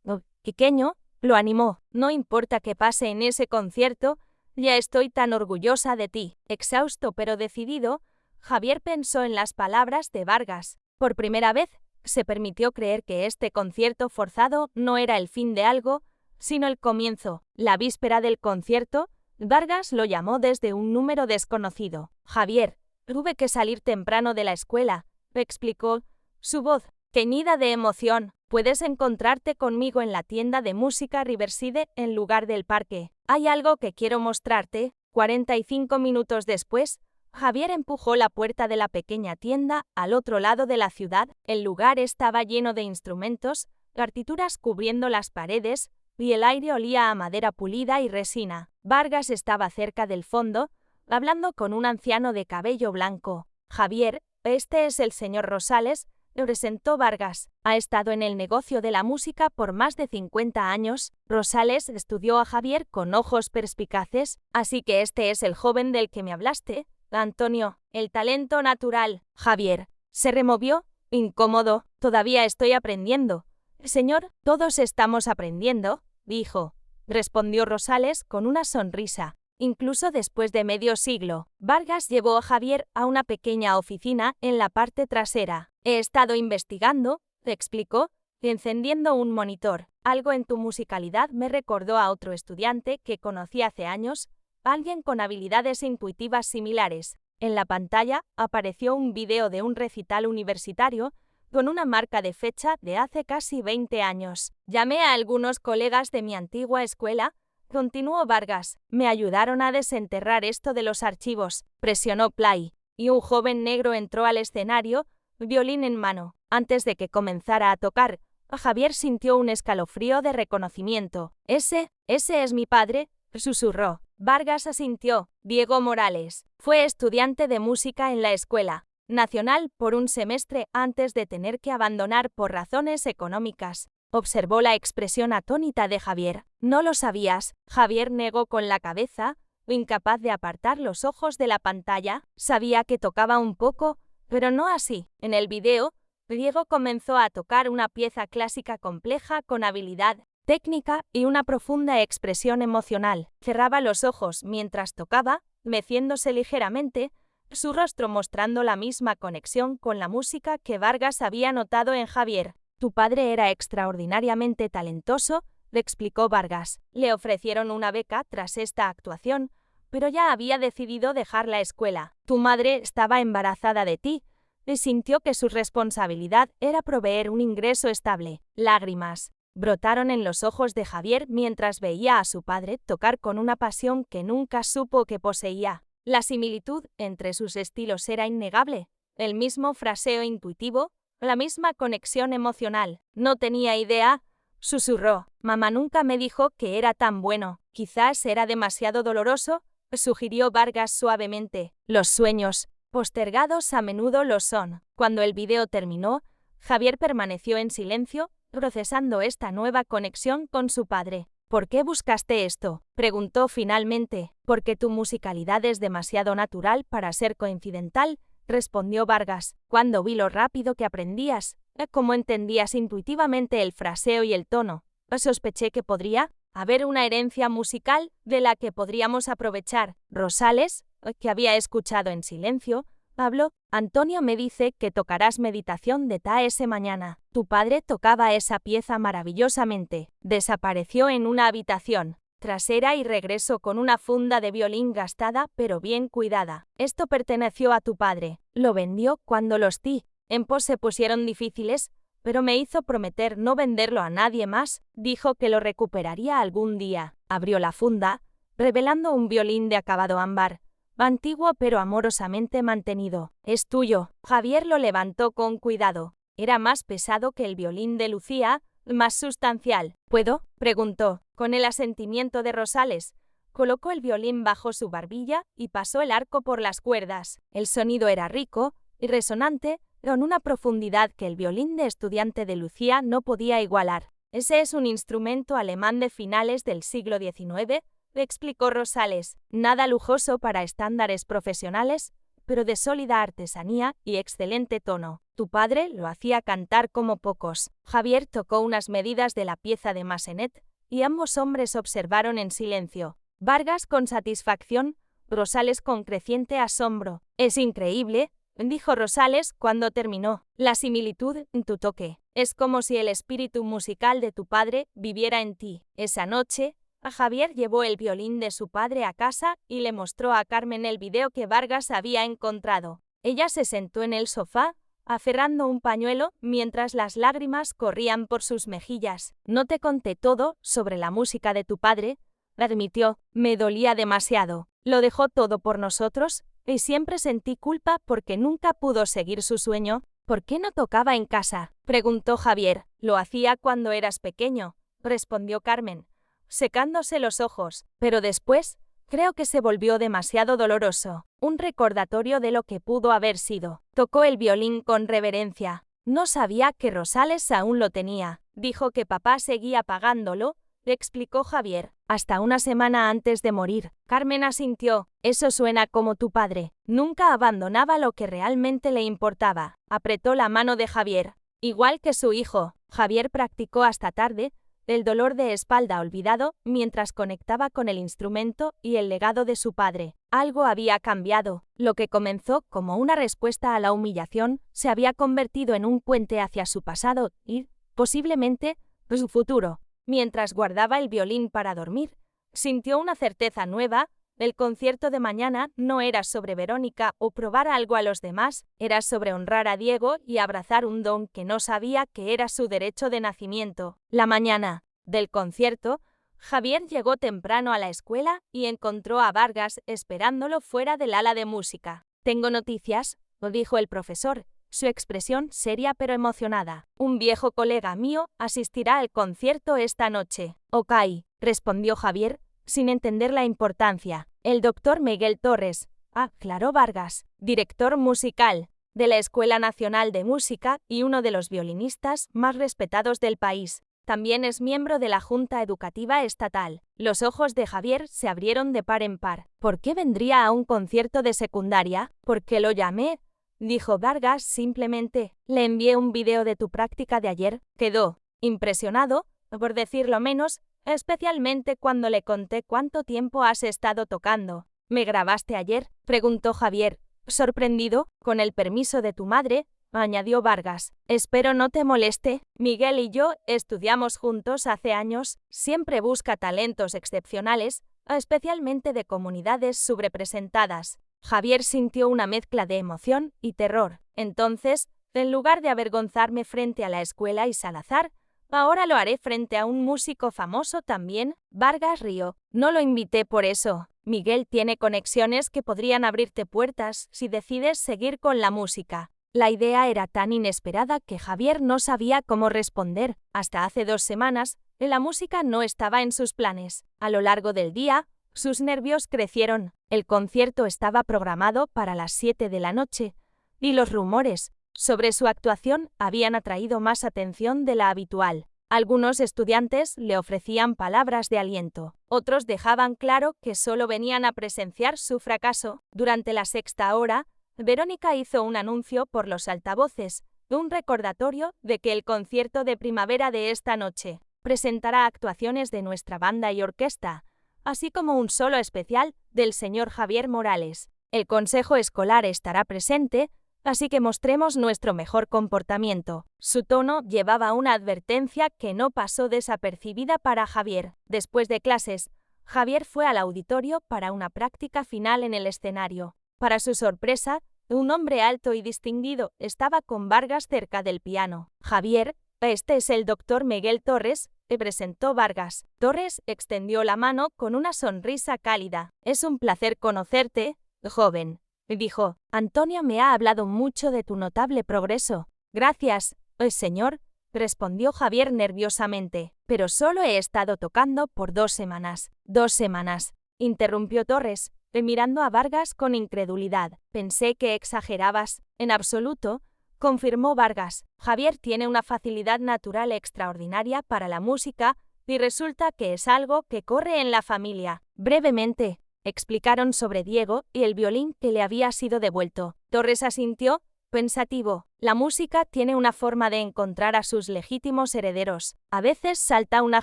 pequeño?, lo animó. No importa qué pase en ese concierto, ya estoy tan orgullosa de ti. Exhausto pero decidido, Javier pensó en las palabras de Vargas. Por primera vez, se permitió creer que este concierto forzado no era el fin de algo, sino el comienzo. La víspera del concierto, Vargas lo llamó desde un número desconocido. Javier, tuve que salir temprano de la escuela, explicó, su voz teñida de emoción. Puedes encontrarte conmigo en la tienda de música Riverside en lugar del parque. Hay algo que quiero mostrarte. 45 minutos después, Javier empujó la puerta de la pequeña tienda al otro lado de la ciudad. El lugar estaba lleno de instrumentos, partituras cubriendo las paredes, y el aire olía a madera pulida y resina. Vargas estaba cerca del fondo, hablando con un anciano de cabello blanco. Javier, este es el señor Rosales, le presentó Vargas. Ha estado en el negocio de la música por más de 50 años. Rosales estudió a Javier con ojos perspicaces. Así que este es el joven del que me hablaste, Antonio, el talento natural. Javier se removió, incómodo. Todavía estoy aprendiendo. Señor, todos estamos aprendiendo, dijo. Respondió Rosales con una sonrisa. Incluso después de medio siglo, Vargas llevó a Javier a una pequeña oficina en la parte trasera. He estado investigando, le explicó, encendiendo un monitor. Algo en tu musicalidad me recordó a otro estudiante que conocí hace años, alguien con habilidades intuitivas similares. En la pantalla apareció un video de un recital universitario con una marca de fecha de hace casi 20 años. Llamé a algunos colegas de mi antigua escuela, continuó Vargas. Me ayudaron a desenterrar esto de los archivos. Presionó play, y un joven negro entró al escenario, violín en mano. Antes de que comenzara a tocar, Javier sintió un escalofrío de reconocimiento. Ese es mi padre, susurró. Vargas asintió. Diego Morales. Fue estudiante de música en la Escuela Nacional por un semestre antes de tener que abandonar por razones económicas. Observó la expresión atónita de Javier. ¿No lo sabías? Javier negó con la cabeza, incapaz de apartar los ojos de la pantalla. Sabía que tocaba un poco, pero no así. En el video, Diego comenzó a tocar una pieza clásica compleja con habilidad, técnica y una profunda expresión emocional. Cerraba los ojos mientras tocaba, meciéndose ligeramente, su rostro mostrando la misma conexión con la música que Vargas había notado en Javier. Tu padre era extraordinariamente talentoso, le explicó Vargas. Le ofrecieron una beca tras esta actuación, pero ya había decidido dejar la escuela. Tu madre estaba embarazada de ti, y sintió que su responsabilidad era proveer un ingreso estable. Lágrimas brotaron en los ojos de Javier mientras veía a su padre tocar con una pasión que nunca supo que poseía. La similitud entre sus estilos era innegable, el mismo fraseo intuitivo, la misma conexión emocional. No tenía idea, susurró. Mamá nunca me dijo que era tan bueno. Quizás era demasiado doloroso, sugirió Vargas suavemente. Los sueños postergados a menudo lo son. Cuando el video terminó, Javier permaneció en silencio, procesando esta nueva conexión con su padre. ¿Por qué buscaste esto?, preguntó finalmente. Porque tu musicalidad es demasiado natural para ser coincidental, respondió Vargas. Cuando vi lo rápido que aprendías, cómo entendías intuitivamente el fraseo y el tono, sospeché que podría haber una herencia musical de la que podríamos aprovechar. Rosales, que había escuchado en silencio, habló. Antonio me dice que tocarás Meditación de Taesse mañana. Tu padre tocaba esa pieza maravillosamente. Desapareció en una habitación trasera y regresó con una funda de violín gastada pero bien cuidada. Esto perteneció a tu padre. Lo vendió cuando los tiempos se pusieron difíciles, pero me hizo prometer no venderlo a nadie más. Dijo que lo recuperaría algún día. Abrió la funda, revelando un violín de acabado ámbar, antiguo pero amorosamente mantenido. Es tuyo. Javier lo levantó con cuidado. Era más pesado que el violín de Lucía, más sustancial. ¿Puedo?, preguntó. Con el asentimiento de Rosales, colocó el violín bajo su barbilla y pasó el arco por las cuerdas. El sonido era rico y resonante, con una profundidad que el violín de estudiante de Lucía no podía igualar. Ese es un instrumento alemán de finales del siglo XIX, le explicó Rosales. Nada lujoso para estándares profesionales, pero de sólida artesanía y excelente tono. Tu padre lo hacía cantar como pocos. Javier tocó unas medidas de la pieza de Massenet, y ambos hombres observaron en silencio. Vargas con satisfacción, Rosales con creciente asombro. Es increíble, dijo Rosales cuando terminó. La similitud en tu toque. Es como si el espíritu musical de tu padre viviera en ti. Esa noche, Javier llevó el violín de su padre a casa y le mostró a Carmen el video que Vargas había encontrado. Ella se sentó en el sofá, aferrando un pañuelo mientras las lágrimas corrían por sus mejillas. No te conté todo sobre la música de tu padre, admitió. Me dolía demasiado. Lo dejó todo por nosotros y siempre sentí culpa porque nunca pudo seguir su sueño. ¿Por qué no tocaba en casa?, preguntó Javier. Lo hacía cuando eras pequeño, respondió Carmen, secándose los ojos, pero después creo que se volvió demasiado doloroso. Un recordatorio de lo que pudo haber sido. Tocó el violín con reverencia. No sabía que Rosales aún lo tenía. Dijo que papá seguía pagándolo, le explicó Javier, hasta una semana antes de morir. Carmen asintió. Eso suena como tu padre. Nunca abandonaba lo que realmente le importaba. Apretó la mano de Javier. Igual que su hijo, Javier practicó hasta tarde, el dolor de espalda olvidado mientras conectaba con el instrumento y el legado de su padre. Algo había cambiado. Lo que comenzó como una respuesta a la humillación se había convertido en un puente hacia su pasado y, posiblemente, su futuro. Mientras guardaba el violín para dormir, sintió una certeza nueva. El concierto de mañana no era sobre Verónica o probar algo a los demás, era sobre honrar a Diego y abrazar un don que no sabía que era su derecho de nacimiento. La mañana del concierto, Javier llegó temprano a la escuela y encontró a Vargas esperándolo fuera del ala de música. «Tengo noticias», dijo el profesor, su expresión seria pero emocionada. «Un viejo colega mío asistirá al concierto esta noche». «Ok», respondió Javier, sin entender la importancia. «El doctor Miguel Torres», aclaró Vargas, director musical de la Escuela Nacional de Música y uno de los violinistas más respetados del país. También es miembro de la Junta Educativa Estatal. Los ojos de Javier se abrieron de par en par. ¿Por qué vendría a un concierto de secundaria? «¿Por qué lo llamé?», dijo Vargas simplemente. «Le envié un video de tu práctica de ayer». Quedó impresionado, por decirlo menos, especialmente cuando le conté cuánto tiempo has estado tocando. «¿Me grabaste ayer?», preguntó Javier, sorprendido. «Con el permiso de tu madre», añadió Vargas. «Espero no te moleste. Miguel y yo estudiamos juntos hace años. Siempre busca talentos excepcionales, especialmente de comunidades subrepresentadas». Javier sintió una mezcla de emoción y terror. «Entonces, en lugar de avergonzarme frente a la escuela y Salazar, ahora lo haré frente a un músico famoso también». Vargas rió. «No lo invité por eso. Miguel tiene conexiones que podrían abrirte puertas si decides seguir con la música». La idea era tan inesperada que Javier no sabía cómo responder. Hasta hace 2 semanas, la música no estaba en sus planes. A lo largo del día, sus nervios crecieron. El concierto estaba programado para las 7 de la noche, y los rumores sobre su actuación habían atraído más atención de la habitual. Algunos estudiantes le ofrecían palabras de aliento. Otros dejaban claro que solo venían a presenciar su fracaso. Durante la 6ª hora, Verónica hizo un anuncio por los altavoces, un recordatorio de que el concierto de primavera de esta noche presentará actuaciones de nuestra banda y orquesta, así como un solo especial del señor Javier Morales. El consejo escolar estará presente, así que mostremos nuestro mejor comportamiento. Su tono llevaba una advertencia que no pasó desapercibida para Javier. Después de clases, Javier fue al auditorio para una práctica final en el escenario. Para su sorpresa, un hombre alto y distinguido estaba con Vargas cerca del piano. «Javier, este es el doctor Miguel Torres», le presentó Vargas. Torres extendió la mano con una sonrisa cálida. «Es un placer conocerte, joven», dijo. «Antonio me ha hablado mucho de tu notable progreso». «Gracias, señor», respondió Javier nerviosamente. «Pero solo he estado tocando por 2 semanas». «2 semanas», interrumpió Torres, mirando a Vargas con incredulidad. «Pensé que exagerabas». «En absoluto», confirmó Vargas. «Javier tiene una facilidad natural extraordinaria para la música y resulta que es algo que corre en la familia». Brevemente, explicaron sobre Diego y el violín que le había sido devuelto. Torres asintió, pensativo. «La música tiene una forma de encontrar a sus legítimos herederos. A veces salta una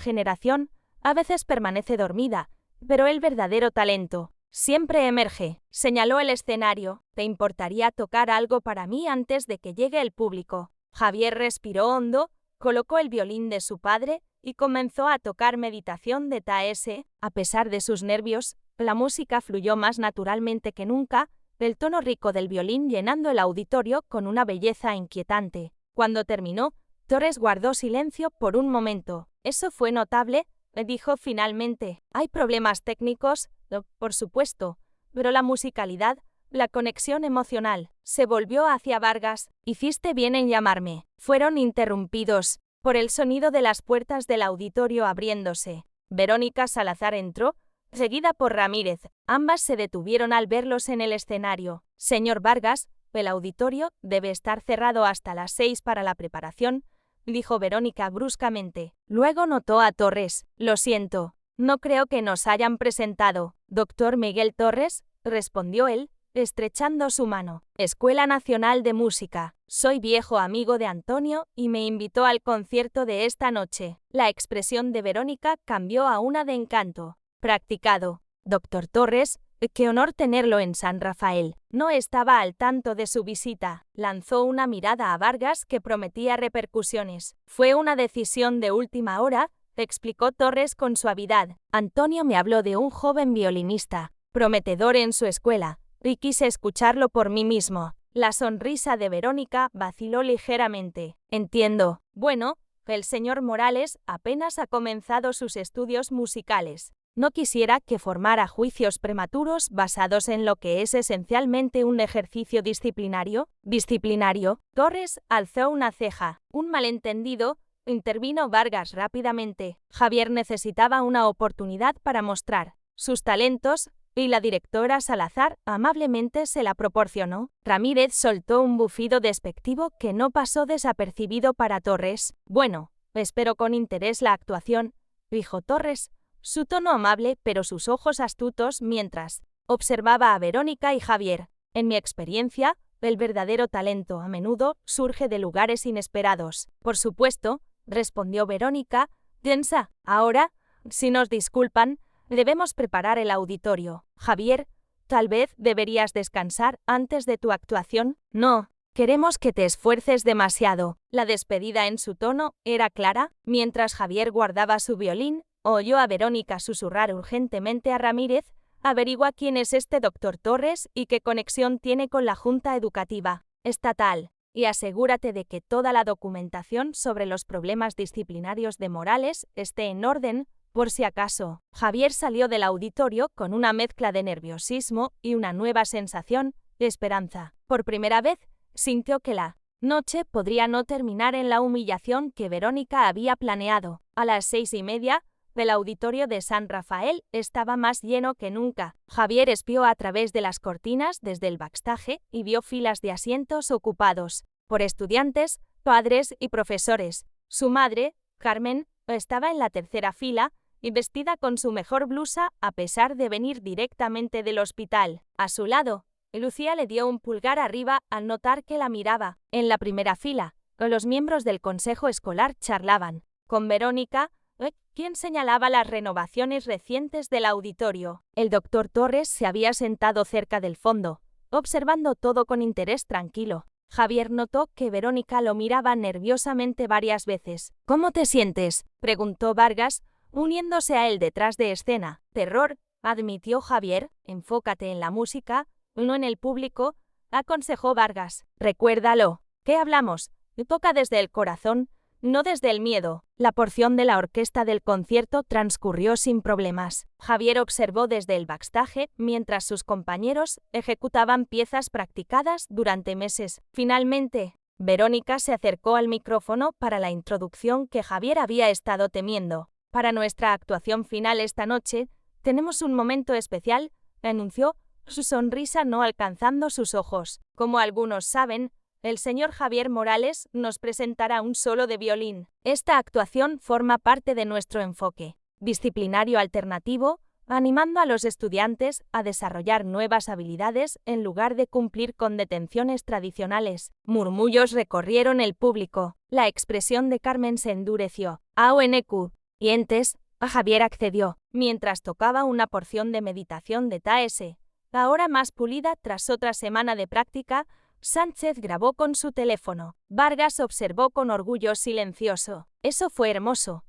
generación, a veces permanece dormida, pero el verdadero talento siempre emerge». Señaló el escenario. «¿Te importaría tocar algo para mí antes de que llegue el público?». Javier respiró hondo, colocó el violín de su padre y comenzó a tocar Meditación de Taese. A pesar de sus nervios, la música fluyó más naturalmente que nunca, el tono rico del violín llenando el auditorio con una belleza inquietante. Cuando terminó, Torres guardó silencio por un momento. «Eso fue notable», dijo finalmente. «Hay problemas técnicos, por supuesto, pero la musicalidad, la conexión emocional». Se volvió hacia Vargas. «Hiciste bien en llamarme». Fueron interrumpidos por el sonido de las puertas del auditorio abriéndose. Verónica Salazar entró, seguida por Ramírez. Ambas se detuvieron al verlos en el escenario. «Señor Vargas, el auditorio debe estar cerrado hasta las 6 para la preparación», dijo Verónica bruscamente. Luego notó a Torres. «Lo siento, no creo que nos hayan presentado». «Doctor Miguel Torres», respondió él, estrechando su mano. «Escuela Nacional de Música. Soy viejo amigo de Antonio y me invitó al concierto de esta noche». La expresión de Verónica cambió a una de encanto. «Practicado. Doctor Torres, qué honor tenerlo en San Rafael». No estaba al tanto de su visita. Lanzó una mirada a Vargas que prometía repercusiones. «Fue una decisión de última hora», explicó Torres con suavidad. «Antonio me habló de un joven violinista, prometedor en su escuela, y quise escucharlo por mí mismo». La sonrisa de Verónica vaciló ligeramente. «Entiendo. Bueno, el señor Morales apenas ha comenzado sus estudios musicales. No quisiera que formara juicios prematuros basados en lo que es esencialmente un ejercicio disciplinario». «¿Disciplinario?» Torres alzó una ceja. «Un malentendido», intervino Vargas rápidamente. Javier necesitaba una oportunidad para mostrar sus talentos, y la directora Salazar amablemente se la proporcionó. Ramírez soltó un bufido despectivo que no pasó desapercibido para Torres. «Bueno, espero con interés la actuación», dijo Torres, su tono amable pero sus ojos astutos mientras observaba a Verónica y Javier. «En mi experiencia, el verdadero talento a menudo surge de lugares inesperados». «Por supuesto», respondió Verónica, tensa. «Ahora, si nos disculpan, debemos preparar el auditorio. Javier, tal vez deberías descansar antes de tu actuación». «No, queremos que te esfuerces demasiado». La despedida en su tono era clara. Mientras Javier guardaba su violín, oyó a Verónica susurrar urgentemente a Ramírez: «Averigua quién es este doctor Torres y qué conexión tiene con la Junta Educativa Estatal. Y asegúrate de que toda la documentación sobre los problemas disciplinarios de Morales esté en orden, por si acaso». Javier salió del auditorio con una mezcla de nerviosismo y una nueva sensación de esperanza. Por primera vez, sintió que la noche podría no terminar en la humillación que Verónica había planeado. A las 6:30, el auditorio de San Rafael estaba más lleno que nunca. Javier espió a través de las cortinas desde el backstage y vio filas de asientos ocupados por estudiantes, padres y profesores. Su madre, Carmen, estaba en la tercera fila y vestida con su mejor blusa a pesar de venir directamente del hospital. A su lado, Lucía le dio un pulgar arriba al notar que la miraba. En la primera fila, los miembros del consejo escolar charlaban con Verónica, quien señalaba las renovaciones recientes del auditorio. El doctor Torres se había sentado cerca del fondo, observando todo con interés tranquilo. Javier notó que Verónica lo miraba nerviosamente varias veces. «¿Cómo te sientes?», preguntó Vargas, uniéndose a él detrás de escena. «Terror», admitió Javier. «Enfócate en la música, no en el público», aconsejó Vargas. «Recuérdalo. ¿Qué hablamos? Toca desde el corazón, no desde el miedo». La porción de la orquesta del concierto transcurrió sin problemas. Javier observó desde el backstage mientras sus compañeros ejecutaban piezas practicadas durante meses. Finalmente, Verónica se acercó al micrófono para la introducción que Javier había estado temiendo. «Para nuestra actuación final esta noche, tenemos un momento especial», anunció, su sonrisa no alcanzando sus ojos. «Como algunos saben, el señor Javier Morales nos presentará un solo de violín. Esta actuación forma parte de nuestro enfoque disciplinario alternativo, animando a los estudiantes a desarrollar nuevas habilidades en lugar de cumplir con detenciones tradicionales». Murmullos recorrieron el público. La expresión de Carmen se endureció. «AONQ. Y entes», Javier accedió, mientras tocaba una porción de Meditación de Taese. Ahora más pulida tras otra semana de práctica, Sánchez grabó con su teléfono. Vargas observó con orgullo silencioso. «Eso fue hermoso.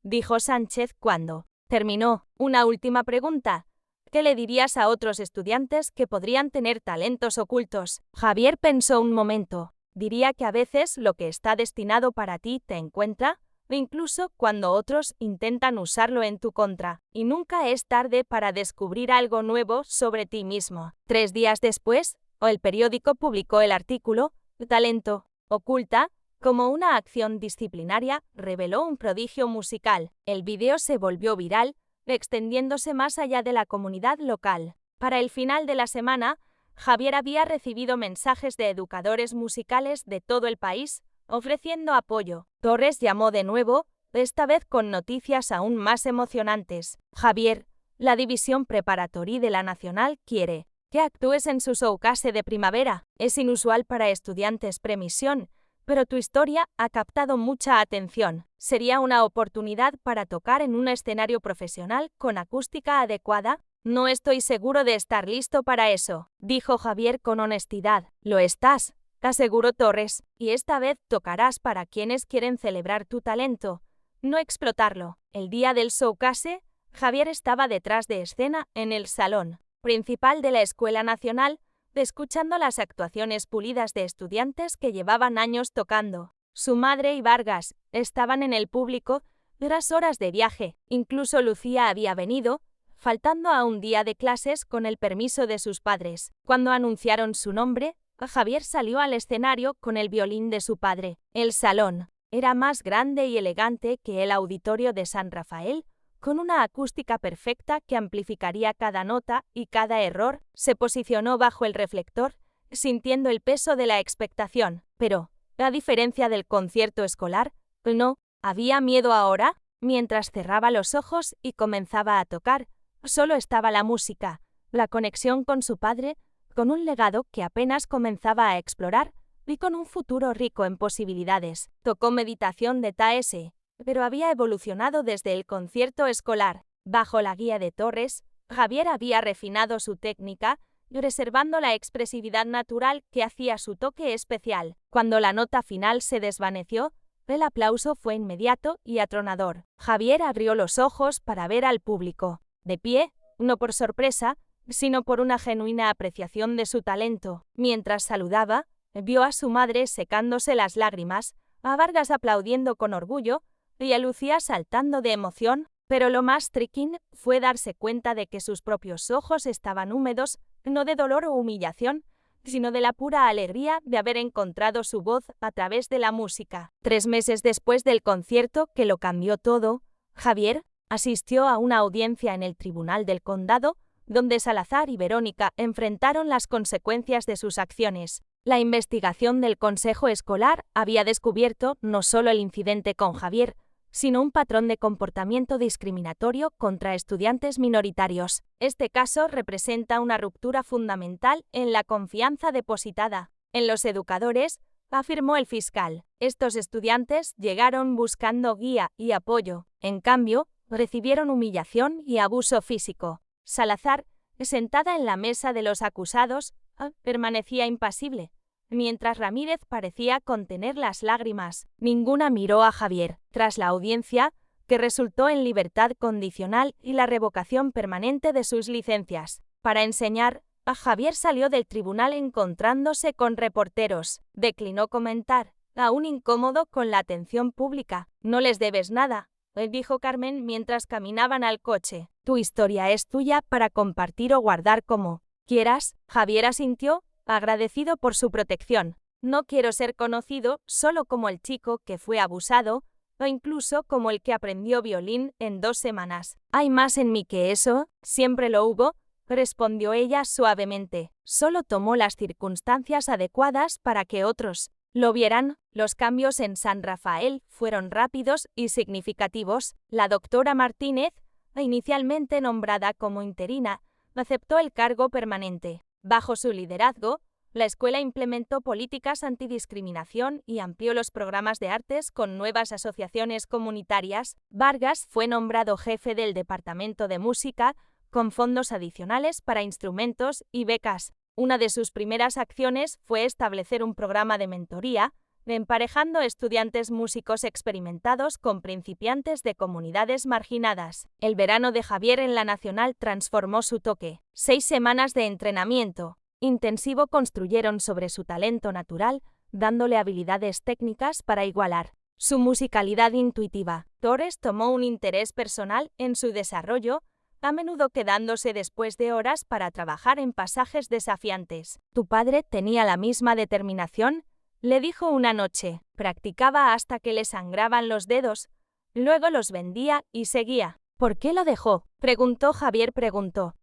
dijo Sánchez cuando terminó. Una última pregunta. ¿Qué le dirías a otros estudiantes que podrían tener talentos ocultos? Javier pensó un momento. Diría que a veces lo que está destinado para ti te encuentra, incluso cuando otros intentan usarlo en tu contra. Y nunca es tarde para descubrir algo nuevo sobre ti mismo. 3 días después, el periódico publicó el artículo «Talento oculta». Como una acción disciplinaria, reveló un prodigio musical. El vídeo se volvió viral, extendiéndose más allá de la comunidad local. Para el final de la semana, Javier había recibido mensajes de educadores musicales de todo el país, ofreciendo apoyo. Torres llamó de nuevo, esta vez con noticias aún más emocionantes. Javier, la división preparatoria de la Nacional quiere que actúes en su showcase de primavera. Es inusual para estudiantes premisión, pero tu historia ha captado mucha atención. Sería una oportunidad para tocar en un escenario profesional con acústica adecuada. No estoy seguro de estar listo para eso, dijo Javier con honestidad. Lo estás, aseguró Torres, y esta vez tocarás para quienes quieren celebrar tu talento, no explotarlo. El día del showcase, Javier estaba detrás de escena en el salón principal de la Escuela Nacional, escuchando las actuaciones pulidas de estudiantes que llevaban años tocando. Su madre y Vargas estaban en el público tras horas de viaje. Incluso Lucía había venido, faltando a un día de clases con el permiso de sus padres. Cuando anunciaron su nombre, Javier salió al escenario con el violín de su padre. El salón era más grande y elegante que el auditorio de San Rafael, con una acústica perfecta que amplificaría cada nota y cada error. Se posicionó bajo el reflector, sintiendo el peso de la expectación. Pero, a diferencia del concierto escolar, no había miedo ahora. Mientras cerraba los ojos y comenzaba a tocar, solo estaba la música, la conexión con su padre, con un legado que apenas comenzaba a explorar y con un futuro rico en posibilidades. Tocó Meditación de Taese, pero había evolucionado desde el concierto escolar. Bajo la guía de Torres, Javier había refinado su técnica, reservando la expresividad natural que hacía su toque especial. Cuando la nota final se desvaneció, el aplauso fue inmediato y atronador. Javier abrió los ojos para ver al público, de pie, no por sorpresa, sino por una genuina apreciación de su talento. Mientras saludaba, vio a su madre secándose las lágrimas, a Vargas aplaudiendo con orgullo y a Lucía saltando de emoción, pero lo más tricky fue darse cuenta de que sus propios ojos estaban húmedos, no de dolor o humillación, sino de la pura alegría de haber encontrado su voz a través de la música. 3 meses después del concierto que lo cambió todo, Javier asistió a una audiencia en el Tribunal del Condado, donde Salazar y Verónica enfrentaron las consecuencias de sus acciones. La investigación del Consejo Escolar había descubierto no solo el incidente con Javier, sino un patrón de comportamiento discriminatorio contra estudiantes minoritarios. Este caso representa una ruptura fundamental en la confianza depositada en los educadores, afirmó el fiscal. Estos estudiantes llegaron buscando guía y apoyo. En cambio, recibieron humillación y abuso físico. Salazar, sentada en la mesa de los acusados, permanecía impasible, mientras Ramírez parecía contener las lágrimas. Ninguna miró a Javier. Tras la audiencia, que resultó en libertad condicional y la revocación permanente de sus licencias para enseñar, Javier salió del tribunal encontrándose con reporteros. Declinó comentar, aún incómodo con la atención pública. No les debes nada, dijo Carmen mientras caminaban al coche. Tu historia es tuya para compartir o guardar como quieras. Javier asintió, agradecido por su protección. No quiero ser conocido solo como el chico que fue abusado, o incluso como el que aprendió violín en 2 semanas. Hay más en mí que eso, siempre lo hubo, respondió ella suavemente. Solo tomó las circunstancias adecuadas para que otros lo vieran. Los cambios en San Rafael fueron rápidos y significativos. La doctora Martínez, inicialmente nombrada como interina, aceptó el cargo permanente. Bajo su liderazgo, la escuela implementó políticas antidiscriminación y amplió los programas de artes con nuevas asociaciones comunitarias. Vargas fue nombrado jefe del Departamento de Música, con fondos adicionales para instrumentos y becas. Una de sus primeras acciones fue establecer un programa de mentoría, emparejando estudiantes músicos experimentados con principiantes de comunidades marginadas. El verano de Javier en la Nacional transformó su toque. 6 semanas de entrenamiento intensivo construyeron sobre su talento natural, dándole habilidades técnicas para igualar su musicalidad intuitiva. Torres tomó un interés personal en su desarrollo, a menudo quedándose después de horas para trabajar en pasajes desafiantes. «¿Tu padre tenía la misma determinación?», le dijo una noche. Practicaba hasta que le sangraban los dedos, luego los vendía y seguía. «¿Por qué lo dejó?», preguntó Javier.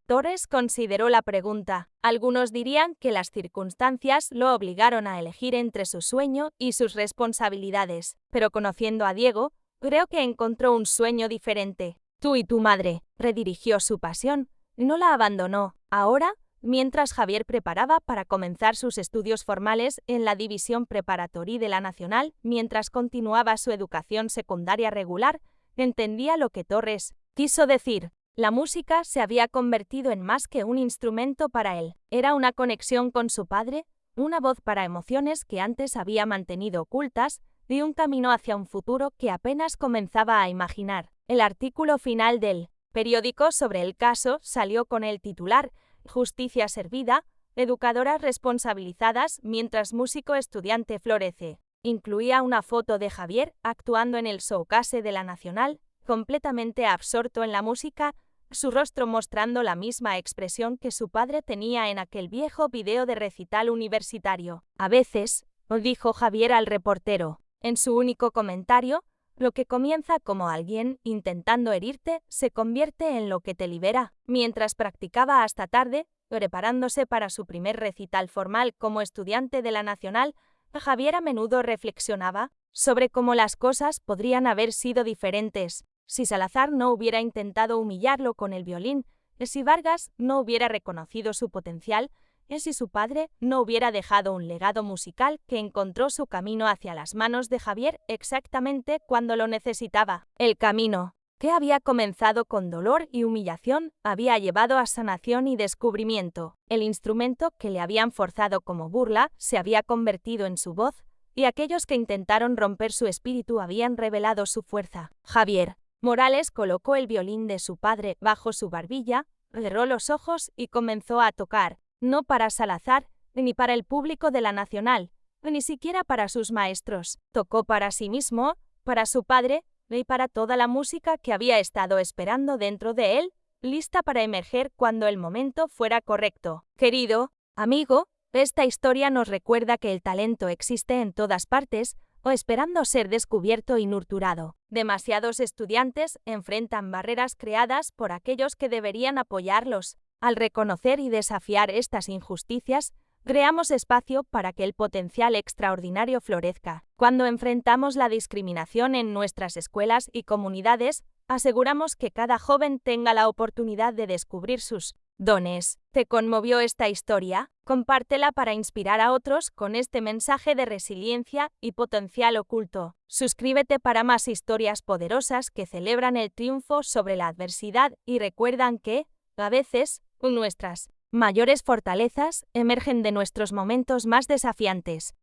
Torres consideró la pregunta. Algunos dirían que las circunstancias lo obligaron a elegir entre su sueño y sus responsabilidades, pero conociendo a Diego, creo que encontró un sueño diferente. «Tú y tu madre», redirigió su pasión, no la abandonó. Ahora, mientras Javier preparaba para comenzar sus estudios formales en la división preparatoria de la Nacional, mientras continuaba su educación secundaria regular, entendía lo que Torres quiso decir. La música se había convertido en más que un instrumento para él. Era una conexión con su padre, una voz para emociones que antes había mantenido ocultas, y un camino hacia un futuro que apenas comenzaba a imaginar. El artículo final del periódico sobre el caso salió con el titular «Justicia servida, educadoras responsabilizadas mientras músico estudiante florece». Incluía una foto de Javier actuando en el showcase de la Nacional, completamente absorto en la música, su rostro mostrando la misma expresión que su padre tenía en aquel viejo video de recital universitario. «A veces», dijo Javier al reportero, en su único comentario, «lo que comienza como alguien intentando herirte se convierte en lo que te libera». Mientras practicaba hasta tarde, preparándose para su primer recital formal como estudiante de la Nacional, Javier a menudo reflexionaba sobre cómo las cosas podrían haber sido diferentes si Salazar no hubiera intentado humillarlo con el violín, si Vargas no hubiera reconocido su potencial, si su padre no hubiera dejado un legado musical que encontró su camino hacia las manos de Javier exactamente cuando lo necesitaba. El camino, que había comenzado con dolor y humillación, había llevado a sanación y descubrimiento. El instrumento que le habían forzado como burla se había convertido en su voz, y aquellos que intentaron romper su espíritu habían revelado su fuerza. Javier Morales colocó el violín de su padre bajo su barbilla, cerró los ojos y comenzó a tocar, no para Salazar, ni para el público de la Nacional, ni siquiera para sus maestros. Tocó para sí mismo, para su padre, y para toda la música que había estado esperando dentro de él, lista para emerger cuando el momento fuera correcto. Querido amigo, esta historia nos recuerda que el talento existe en todas partes, o esperando ser descubierto y nurturado. Demasiados estudiantes enfrentan barreras creadas por aquellos que deberían apoyarlos. Al reconocer y desafiar estas injusticias, creamos espacio para que el potencial extraordinario florezca. Cuando enfrentamos la discriminación en nuestras escuelas y comunidades, aseguramos que cada joven tenga la oportunidad de descubrir sus dones. ¿Te conmovió esta historia? Compártela para inspirar a otros con este mensaje de resiliencia y potencial oculto. Suscríbete para más historias poderosas que celebran el triunfo sobre la adversidad y recuerdan que, a veces, nuestras mayores fortalezas emergen de nuestros momentos más desafiantes.